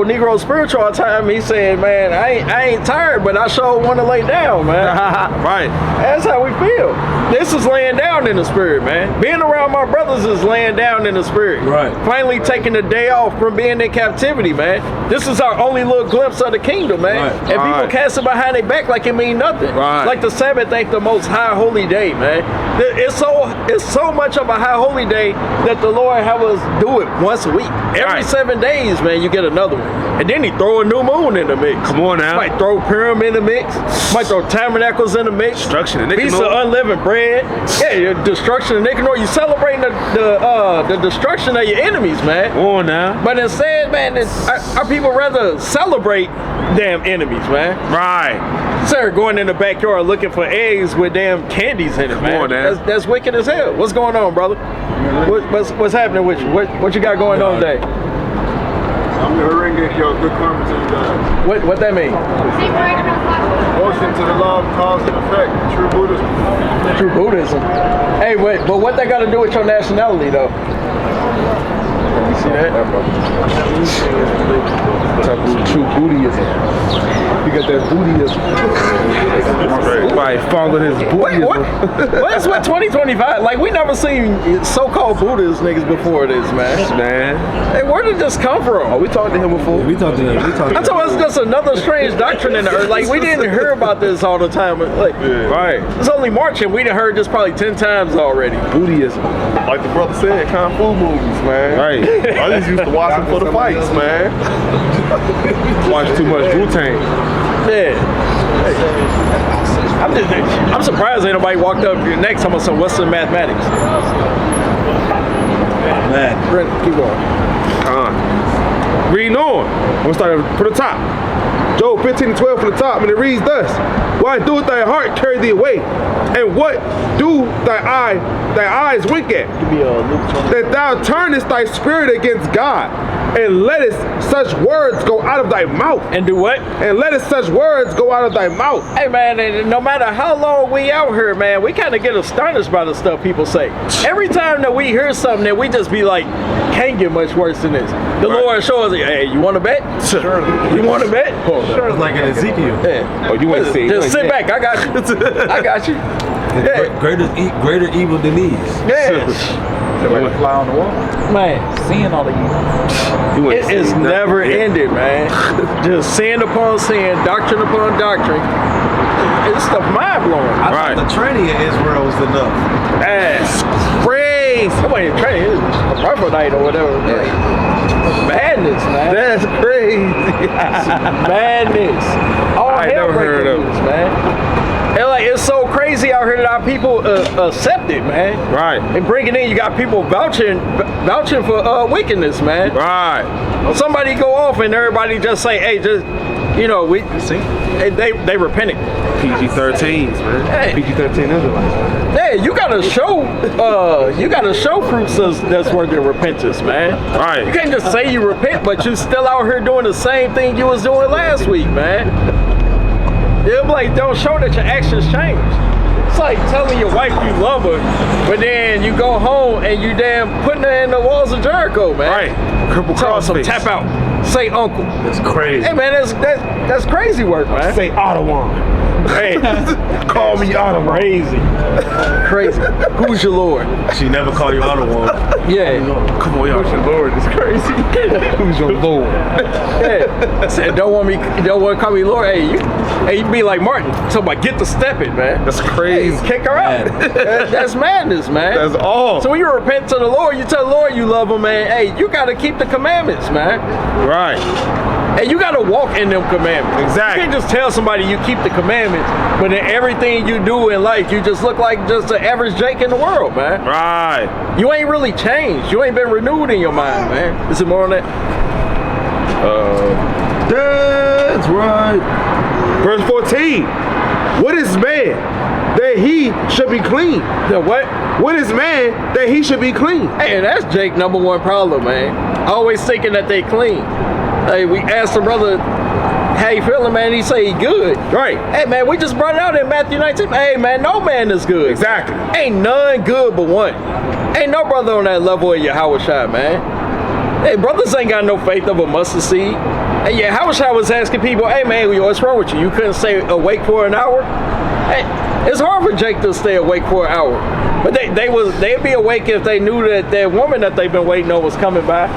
Negro spiritual all the time. He said, man, I ain't tired, but I sure want to lay down, man. Right. That's how we feel. This is laying down in the spirit, man. Being around my brothers is laying down in the spirit. Right. Finally taking a day off from being in captivity, man. This is our only little glimpse of the kingdom, man. Right. And people cast it behind their back like it mean nothing. Right. Like the Sabbath ain't the most high holy day, man. It's so much of a high holy day that the Lord have us do it once a week. Every 7 days, man, you get another one. And then he throw a new moon in the mix. Come on now. Might throw Purim in the mix. Might throw Tabernacles in the mix. Destruction of Feast Nicanor. of unleavened bread. Yeah, your destruction of Nicanor. You celebrating the destruction of your enemies, man. Come on now. But instead, man, our people rather celebrate damn enemies, man. Right. Sir, going in the backyard looking for eggs with damn candies in it, man. Come on, man. That's wicked as hell. What's going on, brother? What's happening with you? What you got going on today? I'm ringing your good karma to you guys. What that mean? Motion to the law of cause and effect. True Buddhism. True Buddhism. Hey, but what that got to do with your nationality, though? You see that? True Buddhism. You got that Buddhism. Everybody following his Buddhism. What is with 2025? Like, we never seen so-called Buddhist niggas before this, man. Hey, where did this come from? Oh, we talked to him before. We talked to him. I told it's just another strange doctrine in the earth. Like, we didn't hear about this all the time. Like, Right. it's only March and we done heard this probably 10 times already. Buddhism. Like the brother said, Kung Fu movies, man. Right. I just used to watch them for the fights, man. Watch too much Wu-Tang. Yeah. I'm surprised ain't nobody walked up your next time some Western mathematics. Man. Brent, keep going. Reading on. We'll start from the top. Job 15:12 from the top, and it reads thus: why doeth thy heart carry thee away? And what do thy eyes wink at? That thou turnest thy spirit against God, and lettest such words go out of thy mouth. And do what? And lettest such words go out of thy mouth. Hey, man, and no matter how long we out here, man, we kind of get astonished by the stuff people say. Every time that we hear something that we just be like, can't get much worse than this. The Lord shows us, hey, you want to bet? Sure. You want to bet? It's like in Ezekiel. Yeah. Oh, you want to see? Just sit back. I got you. I got you. Yeah. Greater evil than these. Yes. Like a fly on the wall. Man, Seeing all the evil. it is never ended, man. Just sin upon sin, doctrine upon doctrine. It's stuff mind blowing. I thought the training in Israel was enough. That's crazy. Somebody in training is a hermaphrodite or whatever. Madness, man. That's crazy. Madness. All I hell never heard breaking of loose, man. And like it's so crazy out here that our people accept it, man. Right. And bringing in, you got people vouching for wickedness, man. Right. Somebody go off and everybody just say, hey, just we See? they repented. PG-13s, man. Hey. PG-13 Israelites. Hey, you gotta show fruits that's worthy of repentance, man. Right. You can't just say you repent, but you still out here doing the same thing you was doing last week, man. It'll be like, don't show that your actions change. It's like telling your wife you love her, but then you go home and you damn putting her in the walls of Jericho, man. Right. Cripple Tell her some crossface. tap out, say uncle. That's crazy. Hey man, that's crazy work, man. Say Ottawa. Hey, Call me Ottawa. crazy. Who's your Lord? She never called you Ottawa. Yeah, Come on, y'all. Who's your Lord? It's crazy. Who's your Lord? yeah. Said don't want to call me Lord. Hey, you be like Martin. So about get to stepping, man. That's crazy. Kick her out. That's madness, man. That's all. So when you repent to the Lord, you tell the Lord you love him, man. Hey, you got to keep the commandments, man. Right. And you got to walk in them commandments. Exactly. You can't just tell somebody you keep the commandments, but in everything you do in life, you just look like just the average Jake in the world, man. Right. You ain't really changed. You ain't been renewed in your mind, man. Is it more on that? That's right. Verse 14. What is man that he should be clean? The what? What is man that he should be clean? Hey, that's Jake's number one problem, man. Always thinking that they clean. Hey, we asked the brother, how you feeling, man? He say he good. Right. Hey, man, we just brought it out in Matthew 19. Hey, man, no man is good. Exactly. Ain't none good but one. Ain't no brother on that level of Yahushua, man. Hey, brothers ain't got no faith of a mustard seed. Hey, Yahushua was asking people, hey, man, what's wrong with you? You couldn't stay awake for an hour? Hey, it's hard for Jake to stay awake for an hour. But they'd be awake if they knew that that woman that they've been waiting on was coming by.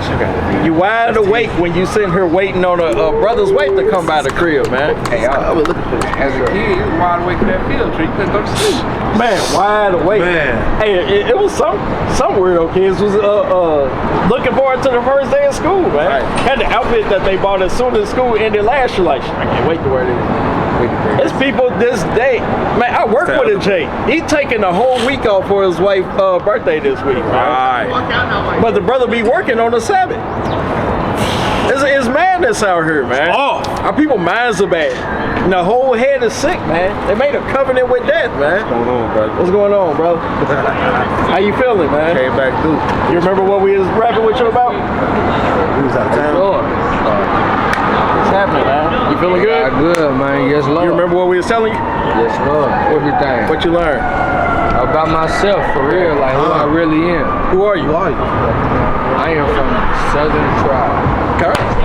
You wide awake when you sitting here waiting on a brother's wife to come by the crib, man. Hey, I was looking for as a kid, you was wide awake for that field trip. You couldn't go to sleep. Man, wide awake. Man. Hey, it was some weirdo kids was looking forward to the first day of school, man. Right. Had the outfit that they bought as soon as school ended last year. Like, I can't wait to wear this. It's people this day. Man, I work with a Jake. He taking a whole week off for his wife's birthday this week, man. Right. But the brother be working on the Sabbath. It's madness out here, man. Oh. Our people minds are bad. And the whole head is sick, man. They made a covenant with death, man. What's going on, bro? What's going on, bro? How you feeling, man? Came back through. You remember what we was rapping with you about? We was out of town. What's happening, man? You feeling good? Good, man. Yes, Lord. You remember what we was telling you? Yes, Lord. Everything. What you learned? About myself, for real, like who I really am. Who are you? I am from Southern Tribe.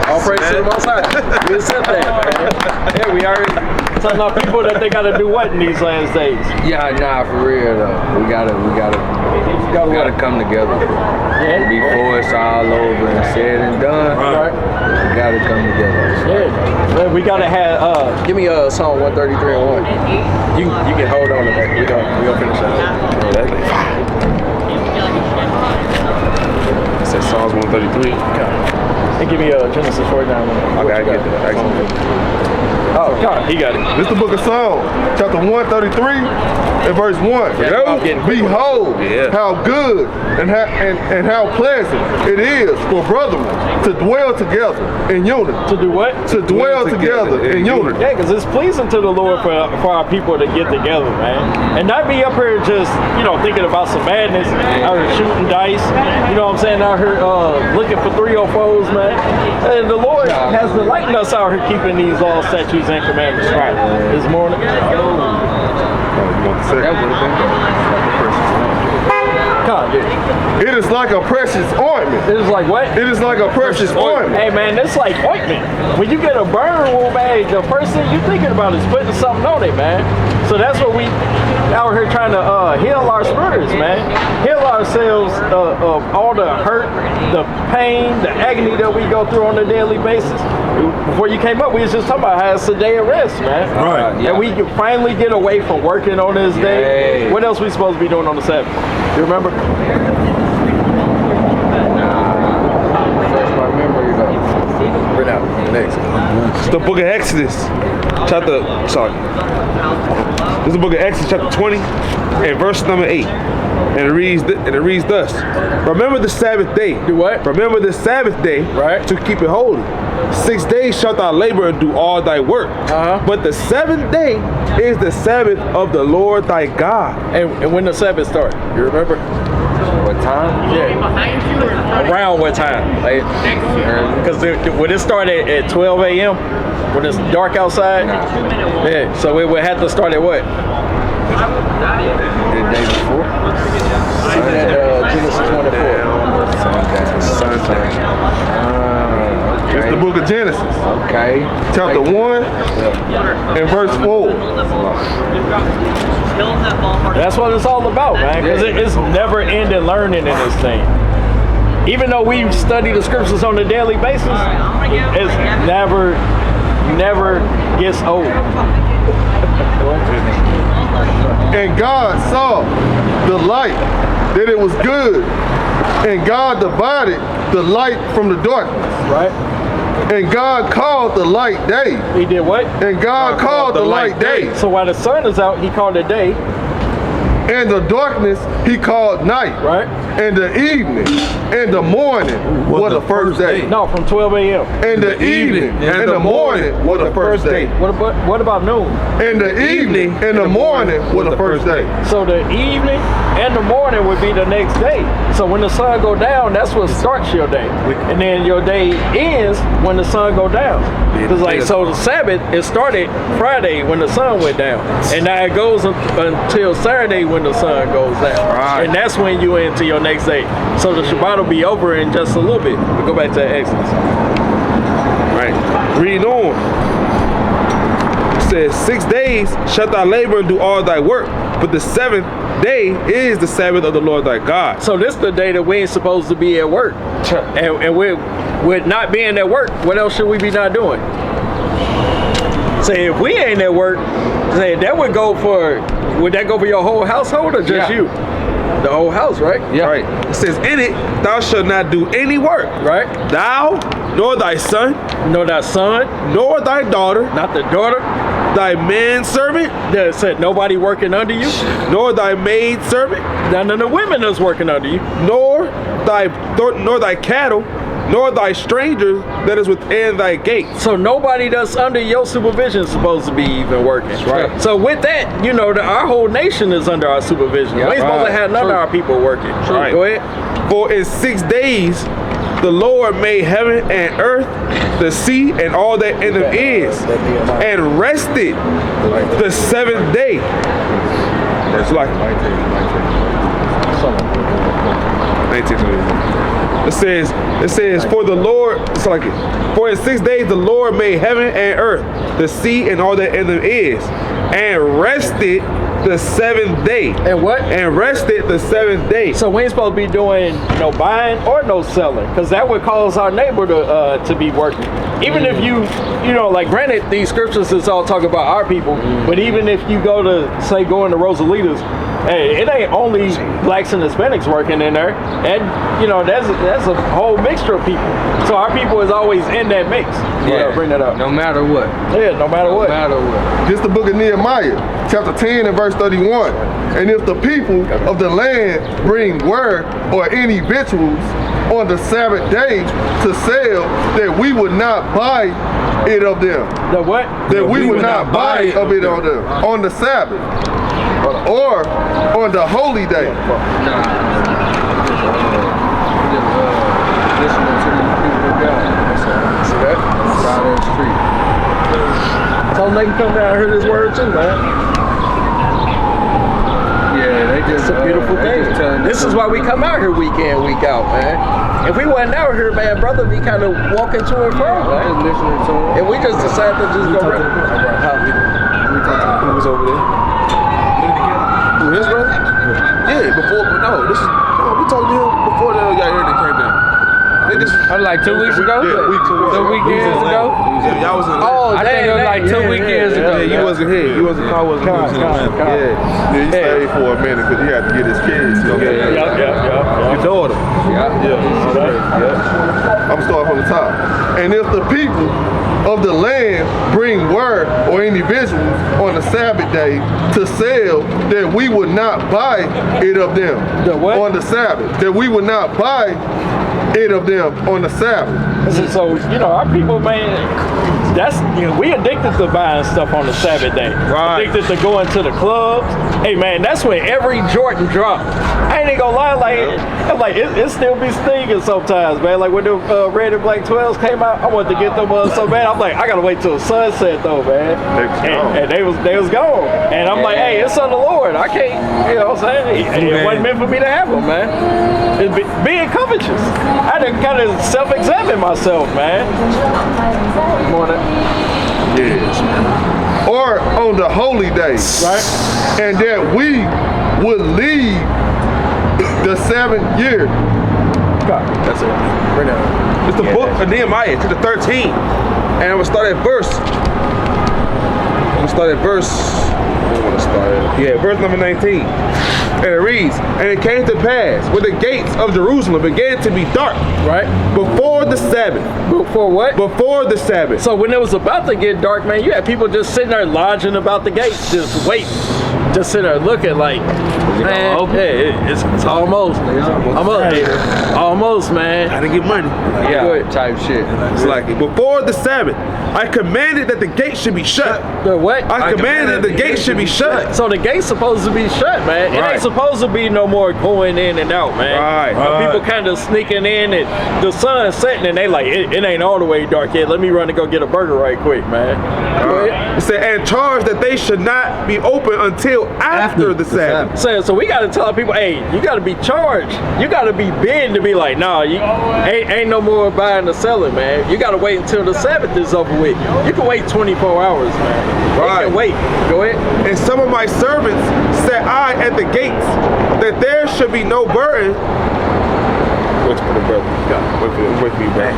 All praise to the Most High. We accept that, man. Yeah, we already telling our people that they got to do what in these last days? Yeah, nah, for real though. We gotta come together. Yeah. Before it's all over and said and done, Right. we gotta come together. Yeah. Man, we gotta have. Give me Psalm 133 and 1. You can hold on to that. We gonna finish that. It says Psalms 133. And give me Genesis 49. Okay, I get that. Oh, God, he got it. This is the book of Psalms, chapter 133 and verse 1. Yeah, I'm getting quick. Behold, Yeah. how good and how pleasant it is for brethren to dwell together in unity. To do what? To dwell together in unity. Yeah, because it's pleasing to the Lord for our people to get together, man. And not be up here just, thinking about some madness, out here shooting dice, you know what I'm saying, out here looking for 304s, man. And the Lord has delighted us out here keeping these laws, statutes, and commandments right this morning. You want the second? That would have been good. It is like a precious ointment. It is like what? It is like a precious ointment. Hey man, it's like ointment. When you get a burn wound, man, the first thing you're thinking about is putting something on it, man. So that's what we out here trying to heal our spirits, man. Heal ourselves of all the hurt, the pain, the agony that we go through on a daily basis. Before you came up, we was just talking about how it's a day of rest, man. Right. And we can finally get away from working on this day. What else we supposed to be doing on the Sabbath? You remember? Refresh my memory though. Bring out next. It's the book of Exodus, chapter, sorry. This is the book of Exodus, chapter 20, and verse number 8. And it reads thus. Remember the Sabbath day. Do what? Remember the Sabbath day, Right. to keep it holy. 6 days shalt thou labor and do all thy work. But the seventh day is the Sabbath of the Lord thy God. And when the Sabbath started, you remember? What time? Yeah. Around what time? Because when it started at 12 a.m., when it's dark outside, yeah. So it would have to start at what? The day before? Genesis 24. Sunday. It's the book of Genesis, Okay. chapter 1 and verse 4. That's what it's all about, man. Because it's never-ending learning in this thing. Even though we study the scriptures on a daily basis, it's never gets old. And God saw the light, that it was good. And God divided the light from the darkness. Right? And God called the light day. He did what? And God called the light day. So while the sun is out, he called it day. And the darkness he called night. Right? And the evening and the morning were the first day. No, from 12 a.m. And the evening and the morning were the first day. What about noon? And the evening and the morning were the first day. So the evening and the morning would be the next day. So when the sun go down, that's what starts your day. And then your day ends when the sun go down. Because so the Sabbath, it started Friday when the sun went down. And now it goes until Saturday when the sun goes down. Right. And that's when you into your next day. So the Shabbat will be over in just a little bit. We'll go back to Exodus. Right. Read on. It says, 6 days shalt thou labor and do all thy work, but the seventh day is the Sabbath of the Lord thy God. So this is the day that we ain't supposed to be at work. And with not being at work, what else should we be not doing? Say if we ain't at work, say that would that go for your whole household or just you? The whole house, right? Yeah. Right. It says, in it thou shalt not do any work. Right? Thou, nor thy son, Nor thy son, nor thy daughter, not the daughter. thy manservant, That said nobody working under you. nor thy maidservant, None of the women that's working under you. nor thy cattle, nor thy stranger that is within thy gates. So nobody that's under your supervision is supposed to be even working. Right. So with that, our whole nation is under our supervision. We ain't supposed to have none of our people working. Right. Go ahead. For in 6 days the Lord made heaven and earth, the sea, and all that in them is, and rested the seventh day. It's like 19. It says, for the Lord, for in 6 days the Lord made heaven and earth, the sea, and all that in them is, and rested the seventh day. And what? And rested the seventh day. So we ain't supposed to be doing no buying or no selling, because that would cause our neighbor to be working. Even if granted, these scriptures is all talking about our people, but even if you go into Rosalita's, hey, it ain't only blacks and Hispanics working in there, and that's a whole mixture of people. So our people is always in that mix. Bring that up. No matter what. Yeah, no matter what. No matter what. This is the book of Nehemiah, chapter 10 and verse 31. And if the people of the land bring word or any victuals on the Sabbath day to sell, that we would not buy it of them. The what? That we would not buy of it of them on the Sabbath or on the holy day. Listening to these people of God. See that? Out on the street. Tell them they can come down and hear this word too, man. Yeah, they It's a beautiful thing. This is why we come out here week in, week out, man. If we wasn't out here, man, brother, be kind of walking to and from, man. Listening to him. And we just decided to just go right. Who was over there? Who, his brother? Yeah, before, but no, this is, we talked to him before y'all here they came down. Like 2 weeks ago? Yeah, 2 weekends ago? Yeah, y'all was in Oh, I think it was like 2 weekends ago. Yeah, you wasn't here. You wasn't. I wasn't. Yeah, he stayed for a minute because he had to get his kids. Your daughter. I'm starting from the top. And if the people of the land bring word or individuals on the Sabbath day to sell, that we would not buy it of them on the Sabbath. That we would not buy it of them on the Sabbath. So, you know, our people, man, that's, you know, we addicted to buying stuff on the Sabbath day. Right. Addicted to going to the clubs. Hey, man, that's when every Jordan drop. I ain't gonna lie, it still be stinging sometimes, man. Like when the red and black 12s came out, I wanted to get them so bad. I'm like, I gotta wait till sunset though, man. And they was gone. And I'm like, hey, it's on the Lord. I can't, you know what I'm saying? It wasn't meant for me to have them, man. It's being covetous. I had to kind of self-examine myself, man. Yes. Or on the holy days, Right? and that we would leave the 7th year. That's it. Bring it up. It's the book of Nehemiah, to the 13. And I'm gonna start at verse. Verse number 19. And it reads, and it came to pass when the gates of Jerusalem began to be dark, Right? before the Sabbath. Before what? Before the Sabbath. So when it was about to get dark, man, you had people just sitting there lodging about the gates, just waiting. Just sitting there looking like, man, it's almost. Almost, man. Gotta get money. Yeah, type shit. It's like it. Before the Sabbath, I commanded that the gate should be shut. The what? I commanded that the gate should be shut. So the gate's supposed to be shut, man. It Right. ain't supposed to be no more going in and out, man. Right. People kind of sneaking in, and the sun's setting, and they like, it ain't all the way dark yet. Let me run and go get a burger right quick, man. Go ahead. It said, and charge that they should not be open until after the Sabbath. So we gotta tell people, hey, you gotta be charged. You gotta be bid to be like, nah, you ain't no more buying or selling, man. You gotta wait until the Sabbath is over with. You can wait 24 hours, man. Right. You can wait. Go ahead. And some of my servants set I at the gates, that there should be no burden. Wait for the brother. Wait for you, man.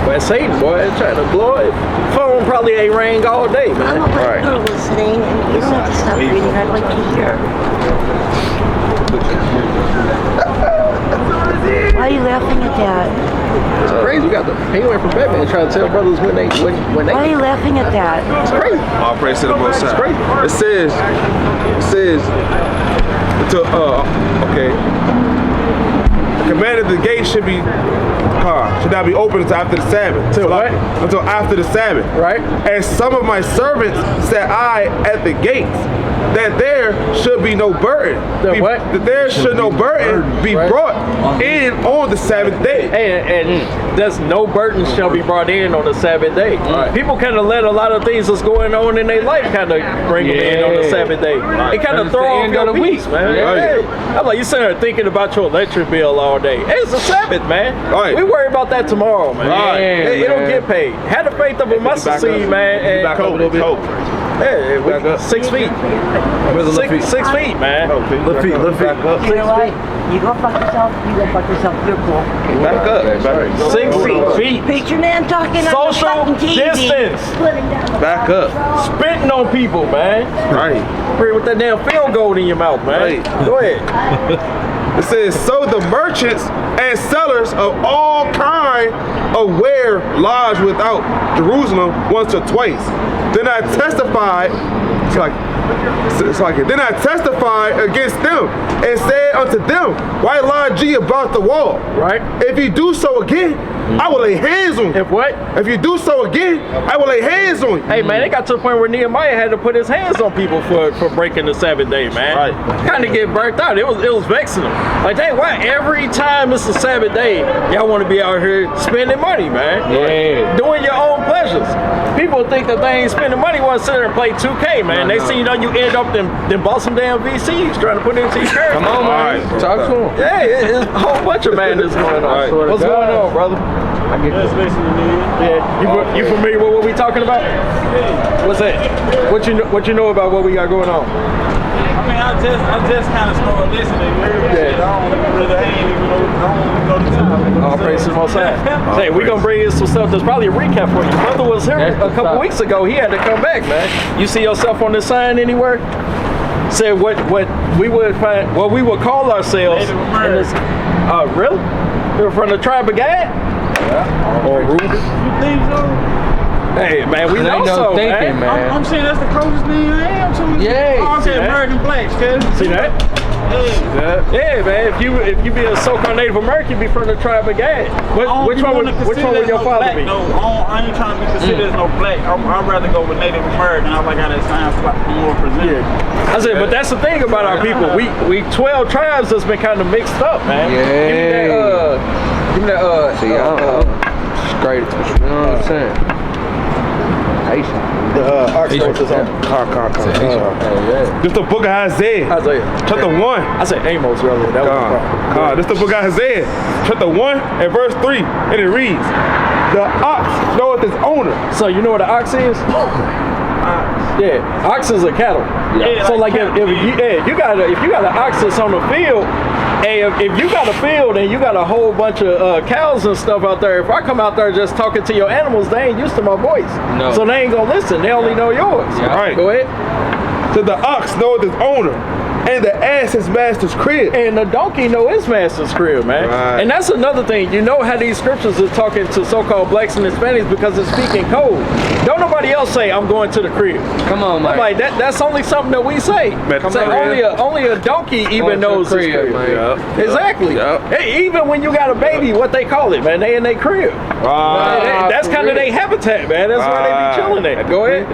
But Satan, boy, is trying to blow it. Phone probably ain't rang all day, man. I'm about to listening, and you don't have to stop reading. I'd like to hear. Why are you laughing at that? It's crazy. We got the penguin from Batman trying to tell brothers when they. Why are you laughing at that? It's crazy. All praise to the Most High. It's crazy. It says, okay. Commanded the gate should not be open until after the Sabbath. Till what? Until after the Sabbath. Right. And some of my servants set I at the gates, that there should be no burden. That there should no burden be brought in on the Sabbath day. And there's no burden shall be brought in on the Sabbath day. Right. People kind of let a lot of things that's going on in their life kind of bring them in on the Sabbath day. It kind of throw off your peace, man. I'm like, you sitting there thinking about your electric bill all day. Hey, it's a Sabbath, man. Right. We worry about that tomorrow, man. Right. It don't get paid. Have the faith of a mustard seed, man. And back up a little bit. Yeah, back up. 6 feet. 6 feet, man. Lift feet. You know what? You go fuck yourself, you're cool. Back up. 6 feet. Picture man talking on the Social fucking TV. distance. Back up. Spitting on people, man. Right. Pray with that damn field goal in your mouth, man. Right. Go ahead. It says, so the merchants and sellers of all kind of ware lodged without Jerusalem once or twice. Then I testified, then I testified against them and said unto them, why lodge ye about the wall? Right. If you do so again, I will lay hands on you. If what? If you do so again, I will lay hands on you. Hey, man, it got to the point where Nehemiah had to put his hands on people for breaking the Sabbath day, man. Right. Kind of get burnt out. It was vexing them. Like, dang, why every time it's a Sabbath day, y'all want to be out here spending money, man. Yeah. Doing your own pleasures. People think that they ain't spending money when they sit there and play 2K, man. They see, you know, you end up then bought some damn VCs trying to put into your character. Come on, man. Talk to him. Yeah, it's a whole bunch of madness going on. What's going on, brother? I get this listening to me. Yeah, you familiar with what we talking about? What's that? What you know about what we got going on? I mean, I just kind of started listening. Yeah. I ain't even know the time. All praise to the Most High. Hey, we gonna bring in some stuff that's probably a recap for you. Brother was here a couple weeks ago. He had to come back, man. You see yourself on this sign anywhere? Said what we would find, what we would call ourselves. Really? We're from the tribe of Gad? Yeah. Or Reuben? You think so? Hey, man, we know so, thinking, man. I'm saying that's the closest thing I am to. Yeah. I'm saying American blacks, cuz. See that? Yeah, man. If you be a so-called Native American, you be from the tribe of Gad. Which one would your father be? No, I ain't trying to be considered as no black. I'd rather go with Native American. I like how that sounds more presented. Yeah. I said, but that's the thing about our people. We 12 tribes that's been kind of mixed up, man. Yeah. Give me that. See, straight. You know what I'm saying? The Ox is on. This the book of Isaiah. Chapter 1. I said Amos earlier. That was this the book of Isaiah. Chapter 1 and verse 3. And it reads, the ox knoweth his owner. So you know what an ox is? Yeah, oxes are cattle. Yeah, so like if you got an ox that's on the field, hey, if you got a field and you got a whole bunch of cows and stuff out there, if I come out there just talking to your animals, they ain't used to my voice. No. So they ain't gonna listen. They only know yours. Yeah. Right. Go ahead. So the ox knoweth his owner, and the ass his master's crib. And the donkey know his master's crib, man. Right. And that's another thing. You know how these scriptures are talking to so-called blacks and Hispanics because it's speaking code. Don't nobody else say, I'm going to the crib. Come on, man. I'm like, that's only something that we say. Only a donkey even knows his crib. Man. Exactly. Hey, even when you got a baby, what they call it, man, they in their crib. That's kind of their habitat, man. That's where they be chilling at. Go ahead.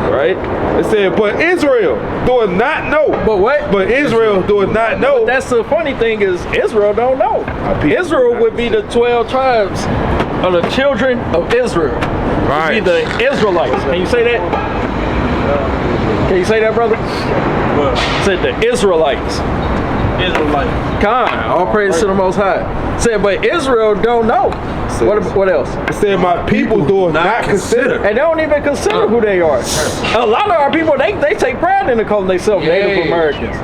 Right? It said, but Israel doeth not know. But what? But Israel doeth not know. But that's the funny thing is Israel don't know. Israel would be the 12 tribes of the children of Israel. Right. Would be the Israelites. Can you say that? Can you say that, brother? What? Said the Israelites. Israelites. All praise to the Most High. Said, but Israel don't know. What else? It said, my people do not consider. And they don't even consider who they are. A lot of our people, they take pride in the calling themselves Native Americans.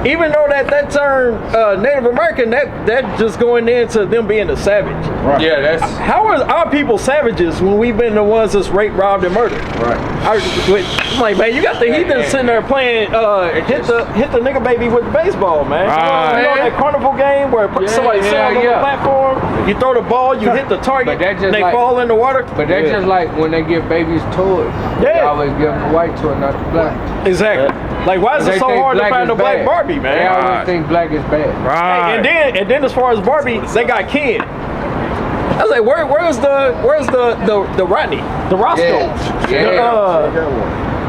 Even though that term Native American, that just going into them being a savage. Right. Yeah, that's. How are our people savages when we've been the ones that's raped, robbed, and murdered? Right. I'm like, man, you got the heathens sitting there playing hit the nigga baby with the baseball, man. You know that carnival game where somebody sit on the platform, you throw the ball, you hit the target, and they fall in the water. But that's just like when they give babies toys. They always give them a white toy, not the black. Exactly. Like, why is it so hard to find a black Barbie, man? They always think black is bad. Right. Hey, and then as far as Barbie, they got Ken. I was like, where's the Rodney, the Roscoe?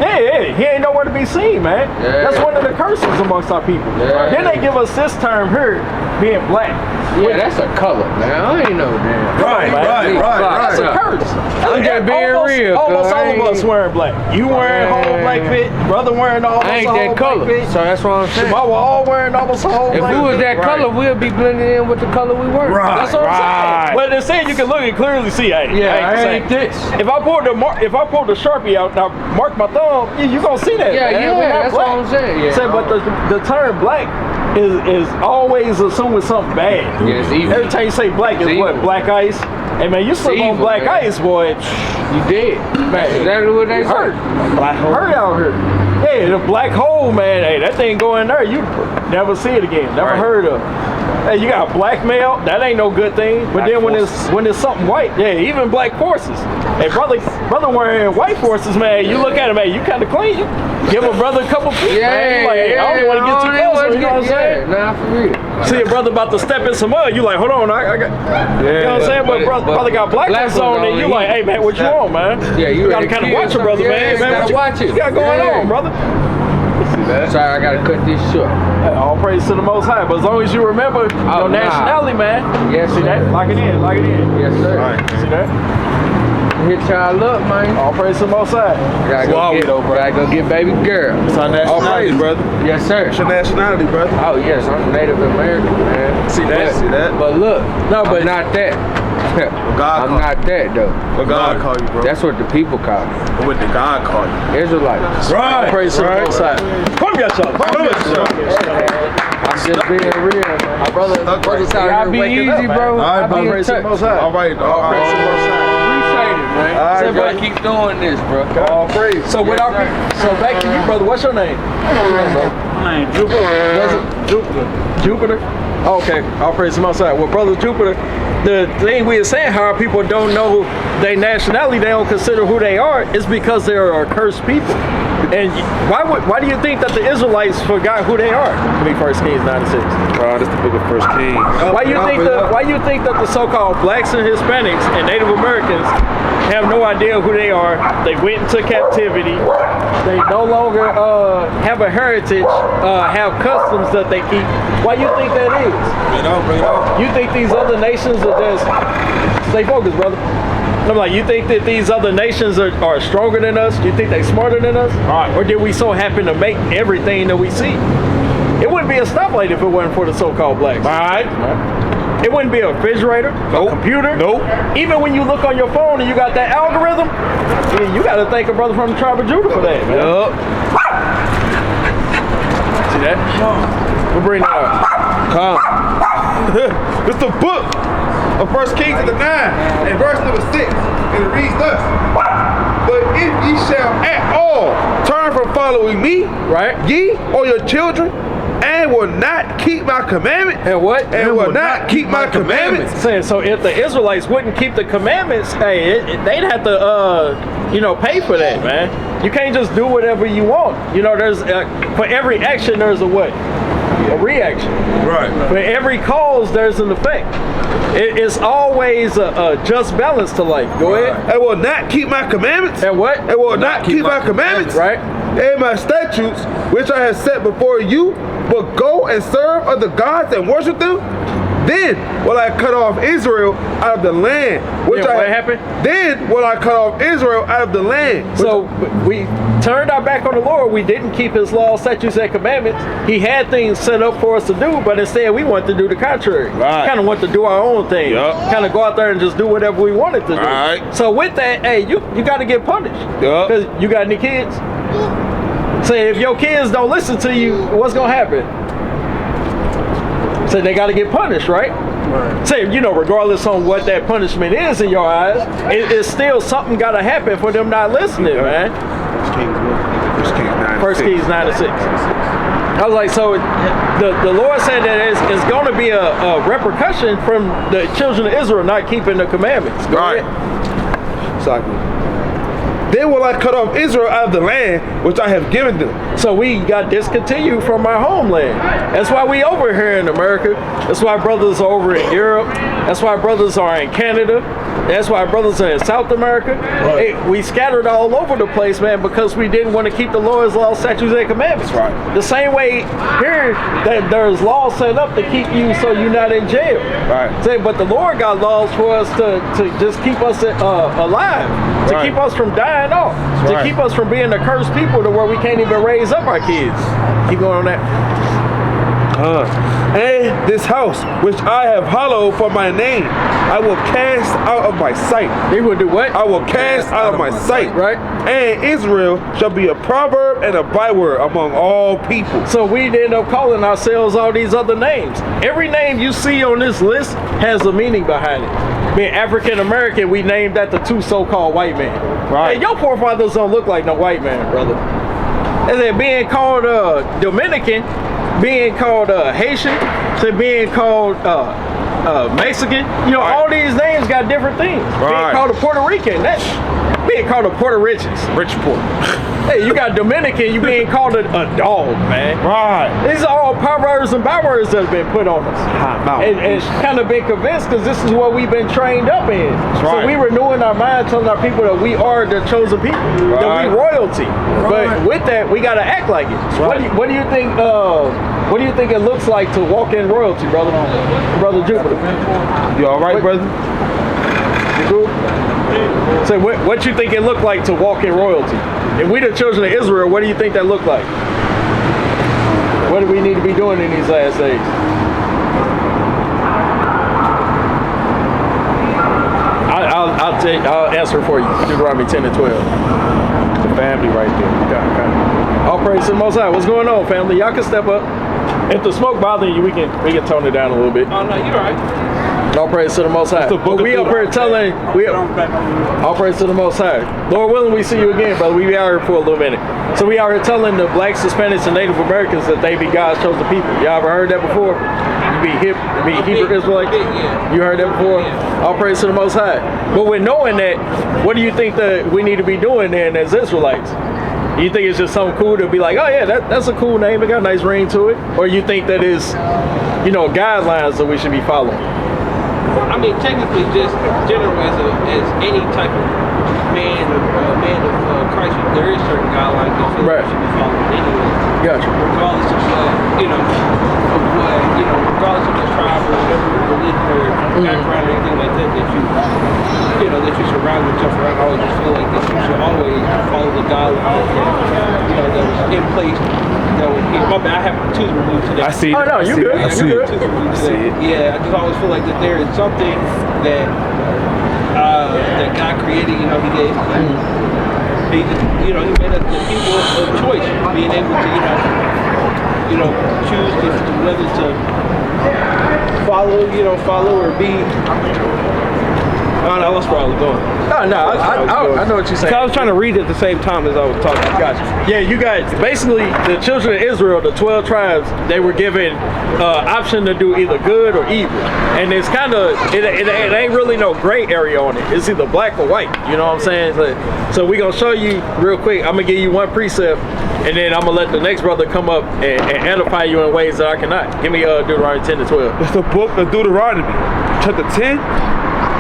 He ain't nowhere to be seen, man. That's one of the curses amongst our people. Then they give us this term here, being black. Yeah, that's a color, man. I ain't know that. Right. That's a curse. I'm just being real. Almost all of us wearing black. You wearing whole black fit, brother wearing almost I ain't a whole that color, black fit. so that's what I'm saying. We're all wearing almost a whole black fit. If we was that color, we'll be blending in with the color we were. That's what I'm saying. But they say you can look and clearly see. I ain't this. If I pulled the Sharpie out, now mark my thumb, you gonna see that. That's what I'm saying. But the term black is always assuming something bad. Yeah, it's evil. Every time you say black, it's what? Black ice. Hey man, you slip on black ice, boy. You dead. Man, exactly what they hurt. Black hole. Hurt out here. Yeah, the black hole, man. Hey, that thing go in there, you never see it again. Never heard of. Hey, you got blackmail. That ain't no good thing. But then when it's something white, even black forces. Hey, brother wearing white forces, man. You look at him, man. You kind of clean. You give a brother a couple feet, man. You like, hey, I don't even want to get too close. You know what I'm saying? Nah, for real. See a brother about to step in some mud. You like, hold on, I got. You know what I'm saying? But brother got black ones on, and you like, hey man, what you on, man? Yeah, you gotta kind of watch your brother, man. Gotta watch it. What you got going on, brother? See that? Sorry, I gotta cut this short. Hey, all praise to the Most High. But as long as you remember your nationality, man. Yes, See sir. that? Lock it in. Lock it in. Yes, sir. All right. See that? Hit y'all up, man. All praise to the Most High. Gotta go get baby girl. It's our nationality, brother. Yes, sir. It's your nationality, brother. Oh, yes, I'm Native American, man. See that? See that? But look, No, but I'm not that. God I'm call not that, though. What God call you, bro? That's what the people call me. What did God call you? Israelites. all praise to the Most High. Come here, y'all. Come here, I'm just being real, man. my brother. Brothers out Y'all here be waking easy, up, bro. man. I be in Praise to the touch. Most High. All right, all Praise to the Most High. Appreciate it, man. All right, Say, bro. bro, keep doing this, bro. All praise. So what our so back to you, brother. What's your name? My name Jupiter. Jupiter. Okay, all praise to the Most High. Well, brother Jupiter, the thing we are saying, how our people don't know their nationality, they don't consider who they are, is because they are cursed people. And why do you think that the Israelites forgot who they are? I mean, 1 Kings 9:6. Bro, this is the book of 1 Kings. Why you think that the so-called blacks and Hispanics and Native Americans have no idea who they are? They went into captivity. They no longer have a heritage, have customs that they keep. Why you think that is? Bring it on. You think these other nations are just... Stay focused, brother. I'm like, you think that these other nations are stronger than us? Do you think they're smarter than us? Right. Or did we so happen to make everything that we see? It wouldn't be a stoplight if it wasn't for the so-called blacks. All right. It wouldn't be a refrigerator, a computer. Nope. Even when you look on your phone and you got that algorithm, yeah, you got to thank a brother from the tribe of Judah for that, man. Yup. See that? We'll bring that up. Come. It's the book of 1 Kings of the 9 and verse number 6. And it reads thus. But if ye shall at all turn from following me, Right? ye or your children, and will not keep my commandments, And what? and will not keep my commandments. Saying, so if the Israelites wouldn't keep the commandments, hey, they'd have to, pay for that, man. You can't just do whatever you want. You know, there's for every action there's a what? A reaction. Right. For every cause there's an effect. It's always a just balance to life. Go ahead. And will not keep my commandments, And what? and will not keep my commandments, Right. and my statutes, which I have set before you, but go and serve other gods and worship them, then will I cut off Israel out of the land. Which Yeah, what happened? Then will I cut off Israel out of the land. So we turned our back on the Lord. We didn't keep his laws, statutes, and commandments. He had things set up for us to do, but instead we wanted to do the contrary. Right. Kind of want to do our own thing. Yup. Kind of go out there and just do whatever we wanted to do. Right. So with that, hey, you got to get punished. Yup. Because you got any kids? Say if your kids don't listen to you, what's going to happen? Say they got to get punished, right? Say, regardless on what that punishment is in your eyes, it's still something got to happen for them not listening, man. 1 Kings 9:6. I was like, so the Lord said that it's going to be a repercussion from the children of Israel not keeping the commandments. Go Right. ahead. Exactly. Then will I cut off Israel out of the land which I have given them. So we got discontinued from our homeland. That's why we over here in America. That's why brothers are over in Europe. That's why brothers are in Canada. That's why brothers are in South America. Hey, we scattered all over the place, man, because we didn't want to keep the Lord's laws, statutes, and commandments. Right. The same way here that there's laws set up to keep you so you're not in jail. Right. Say, but the Lord got laws for us to just keep us alive, to Right. keep us from dying off, to Right. keep us from being the cursed people to where we can't even raise up our kids. Keep going on that. And this house which I have hallowed for my name, I will cast out of my sight. They will do what? I will cast out of my sight. Right. And Israel shall be a proverb and a byword among all people. So we end up calling ourselves all these other names. Every name you see on this list has a meaning behind it. Being African American, we named that the two so-called white men. Right. Hey, your forefathers don't look like no white man, brother. As in being called Dominican, being called Haitian, to being called Mexican. All these names got different things. Being Right. called a Puerto Rican, being called a Puerto Riches. Rich poor. Hey, you got Dominican, you being called a dog, man. Right. These are all perverts and bywords that have been put on us. And kind of been convinced because this is what we've been trained up in. So we renewing our mind, telling our people that we are the chosen people, that we royalty. But with that, we got to act like it. What do you think? What do you think it looks like to walk in royalty, brother? Brother Jupiter. You all right, brother? You cool? So what you think it looked like to walk in royalty? If we the children of Israel, what do you think that looked like? What do we need to be doing in these last days? I'll answer for you. Deuteronomy 10 and 12. The family right there. Okay. All praise to the Most High. What's going on, family? Y'all can step up. If the smoke bothering you, we can tone it down a little bit. Oh no, you're right. All praise to the Most High. But we up here telling, all praise to the Most High. Lord willing, we see you again, brother. We be out here for a little minute. So we out here telling the blacks, Hispanics, and Native Americans that they be God's chosen people. Y'all ever heard that before? You be Hebrew Israelites? You heard that before? All praise to the Most High. But with knowing that, what do you think that we need to be doing then as Israelites? You think it's just something cool to be like, oh yeah, that's a cool name, it got a nice ring to it? Or you think that is, guidelines that we should be following? I mean, technically, just general as any type of man of Christ, there is certain guidelines that should be followed anyway. Gotcha. Regardless of regardless of the tribe or whatever religion or background or anything like that, that you surround yourself around. I always just feel like that you should always follow the guidelines that was in place. My bad, I have tooth removed today. I see it. Oh no, you good. I see it. Yeah, I just always feel like that there is something that that God created. He gave. He made us the people of choice, being able to choose whether to follow or be. Oh, no, that's where I was going. I know what you're saying. I was trying to read at the same time as I was talking. Gotcha. Yeah, you guys, basically, the children of Israel, the 12 tribes, they were given option to do either good or evil. And it's kind of, it ain't really no gray area on it. It's either black or white. You know what I'm saying? So we're going to show you real quick. I'm going to give you one precept, and then I'm going to let the next brother come up and edify you in ways that I cannot. Give me Deuteronomy 10 to 12. It's the book of Deuteronomy, chapter 10.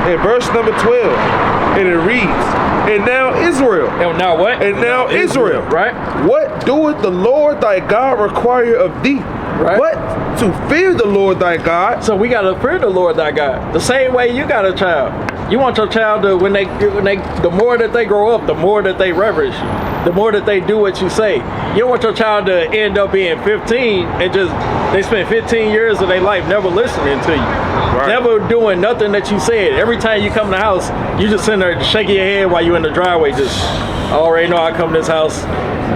In verse number 12, and it reads, and now Israel. And now what? And now Israel. Right? What doeth the Lord thy God require of thee? Right. What? To fear the Lord thy God. So we got to fear the Lord thy God. The same way you got a child. You want your child to, when they, the more that they grow up, the more that they reverence you. The more that they do what you say. You don't want your child to end up being 15 and they spend 15 years of their life never listening to you. Right. Never doing nothing that you said. Every time you come to the house, you just sitting there shaking your head while you in the driveway. I already know I come to this house.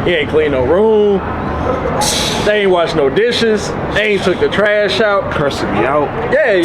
He ain't clean no room. They ain't washed no dishes. They ain't took the trash out. Cursing me out. Yeah,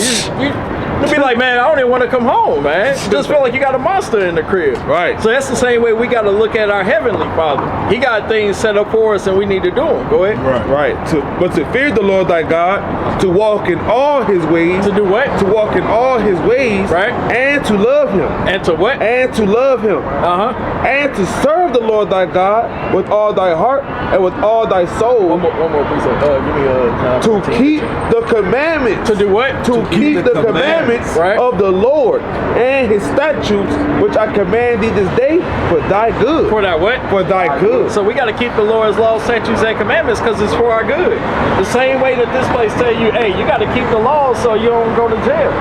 you be like, man, I don't even want to come home, man. Just feel like you got a monster in the crib. Right. So that's the same way we got to look at our Heavenly Father. He got things set up for us and we need to do them. Go ahead. Right. But to fear the Lord thy God, to walk in all his ways. To do what? To walk in all his ways. Right. And to love him. And to what? And to love him. Uh-huh. And to serve the Lord thy God with all thy heart and with all thy soul. One more please. Give me to keep the commandments. To do what? To keep the commandments of the Lord and his statutes, which I command thee this day for thy good. For that what? For thy good. So we got to keep the Lord's laws, statutes, and commandments because it's for our good. The same way that this place tell you, hey, you got to keep the laws so you don't go to jail.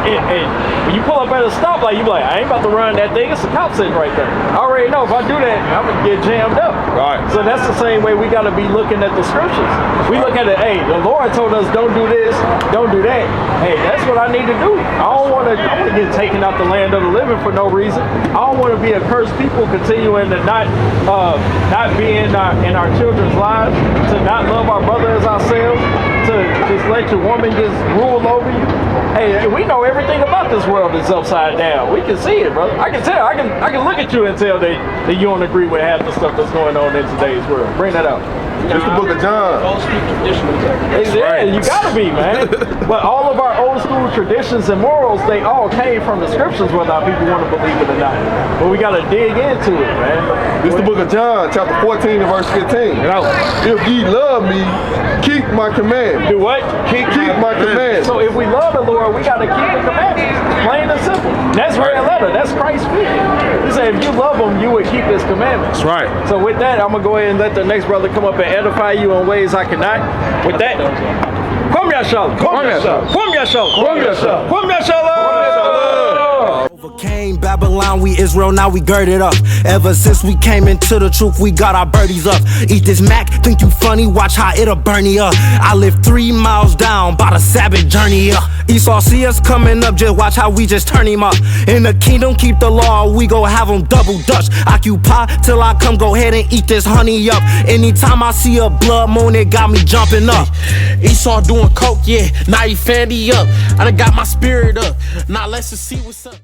And when you pull up at a stoplight, you be like, I ain't about to run that thing. It's a cop sitting right there. I already know if I do that, I'm going to get jammed up. Right. So that's the same way we got to be looking at the scriptures. We look at it, hey, the Lord told us don't do this, don't do that. Hey, that's what I need to do. I don't want to get taken out the land of the living for no reason. I don't want to be a cursed people continuing to not be in our children's lives, to not love our brother as ourselves, to just let your woman just rule over you. Hey, we know everything about this world is upside down. We can see it, brother. I can tell. I can look at you and tell that you don't agree with half the stuff that's going on in today's world. Bring that out. It's the book of John. Old school traditional. Yeah, you gotta be, man. But all of our old school traditions and morals, they all came from the scriptures, whether our people want to believe it or not. But we gotta dig into it, man. It's the book of John, chapter 14 and verse 15. If ye love me, keep my commandments. Do what? Keep my commandments. So if we love the Lord, we gotta keep the commandments. Plain and simple. That's red letter. That's Christ speaking. He said, if you love him, you would keep his commandments. That's right. So with that, I'm gonna go ahead and let the next brother come up and edify you in ways I cannot. With that, come Yashala. Come Yashala. Come Yashala. Come Yashala. Come Yashala. Overcame Babylon, we Israel, now we girded up. Ever since we came into the truth, we got our birdies up. Eat this Mac, think you funny, watch how it'll burn you up. I live 3 miles down, by the Sabbath journey up. Esau see us coming up, just watch how we just turn him up. In the kingdom, keep the law, we gon' have them double dutch. Occupy till I come, go ahead and eat this honey up. Anytime I see a blood moon, it got me jumping up. Esau doing coke, yeah, now he fandy up. I done got my spirit up, now let's just see what's up.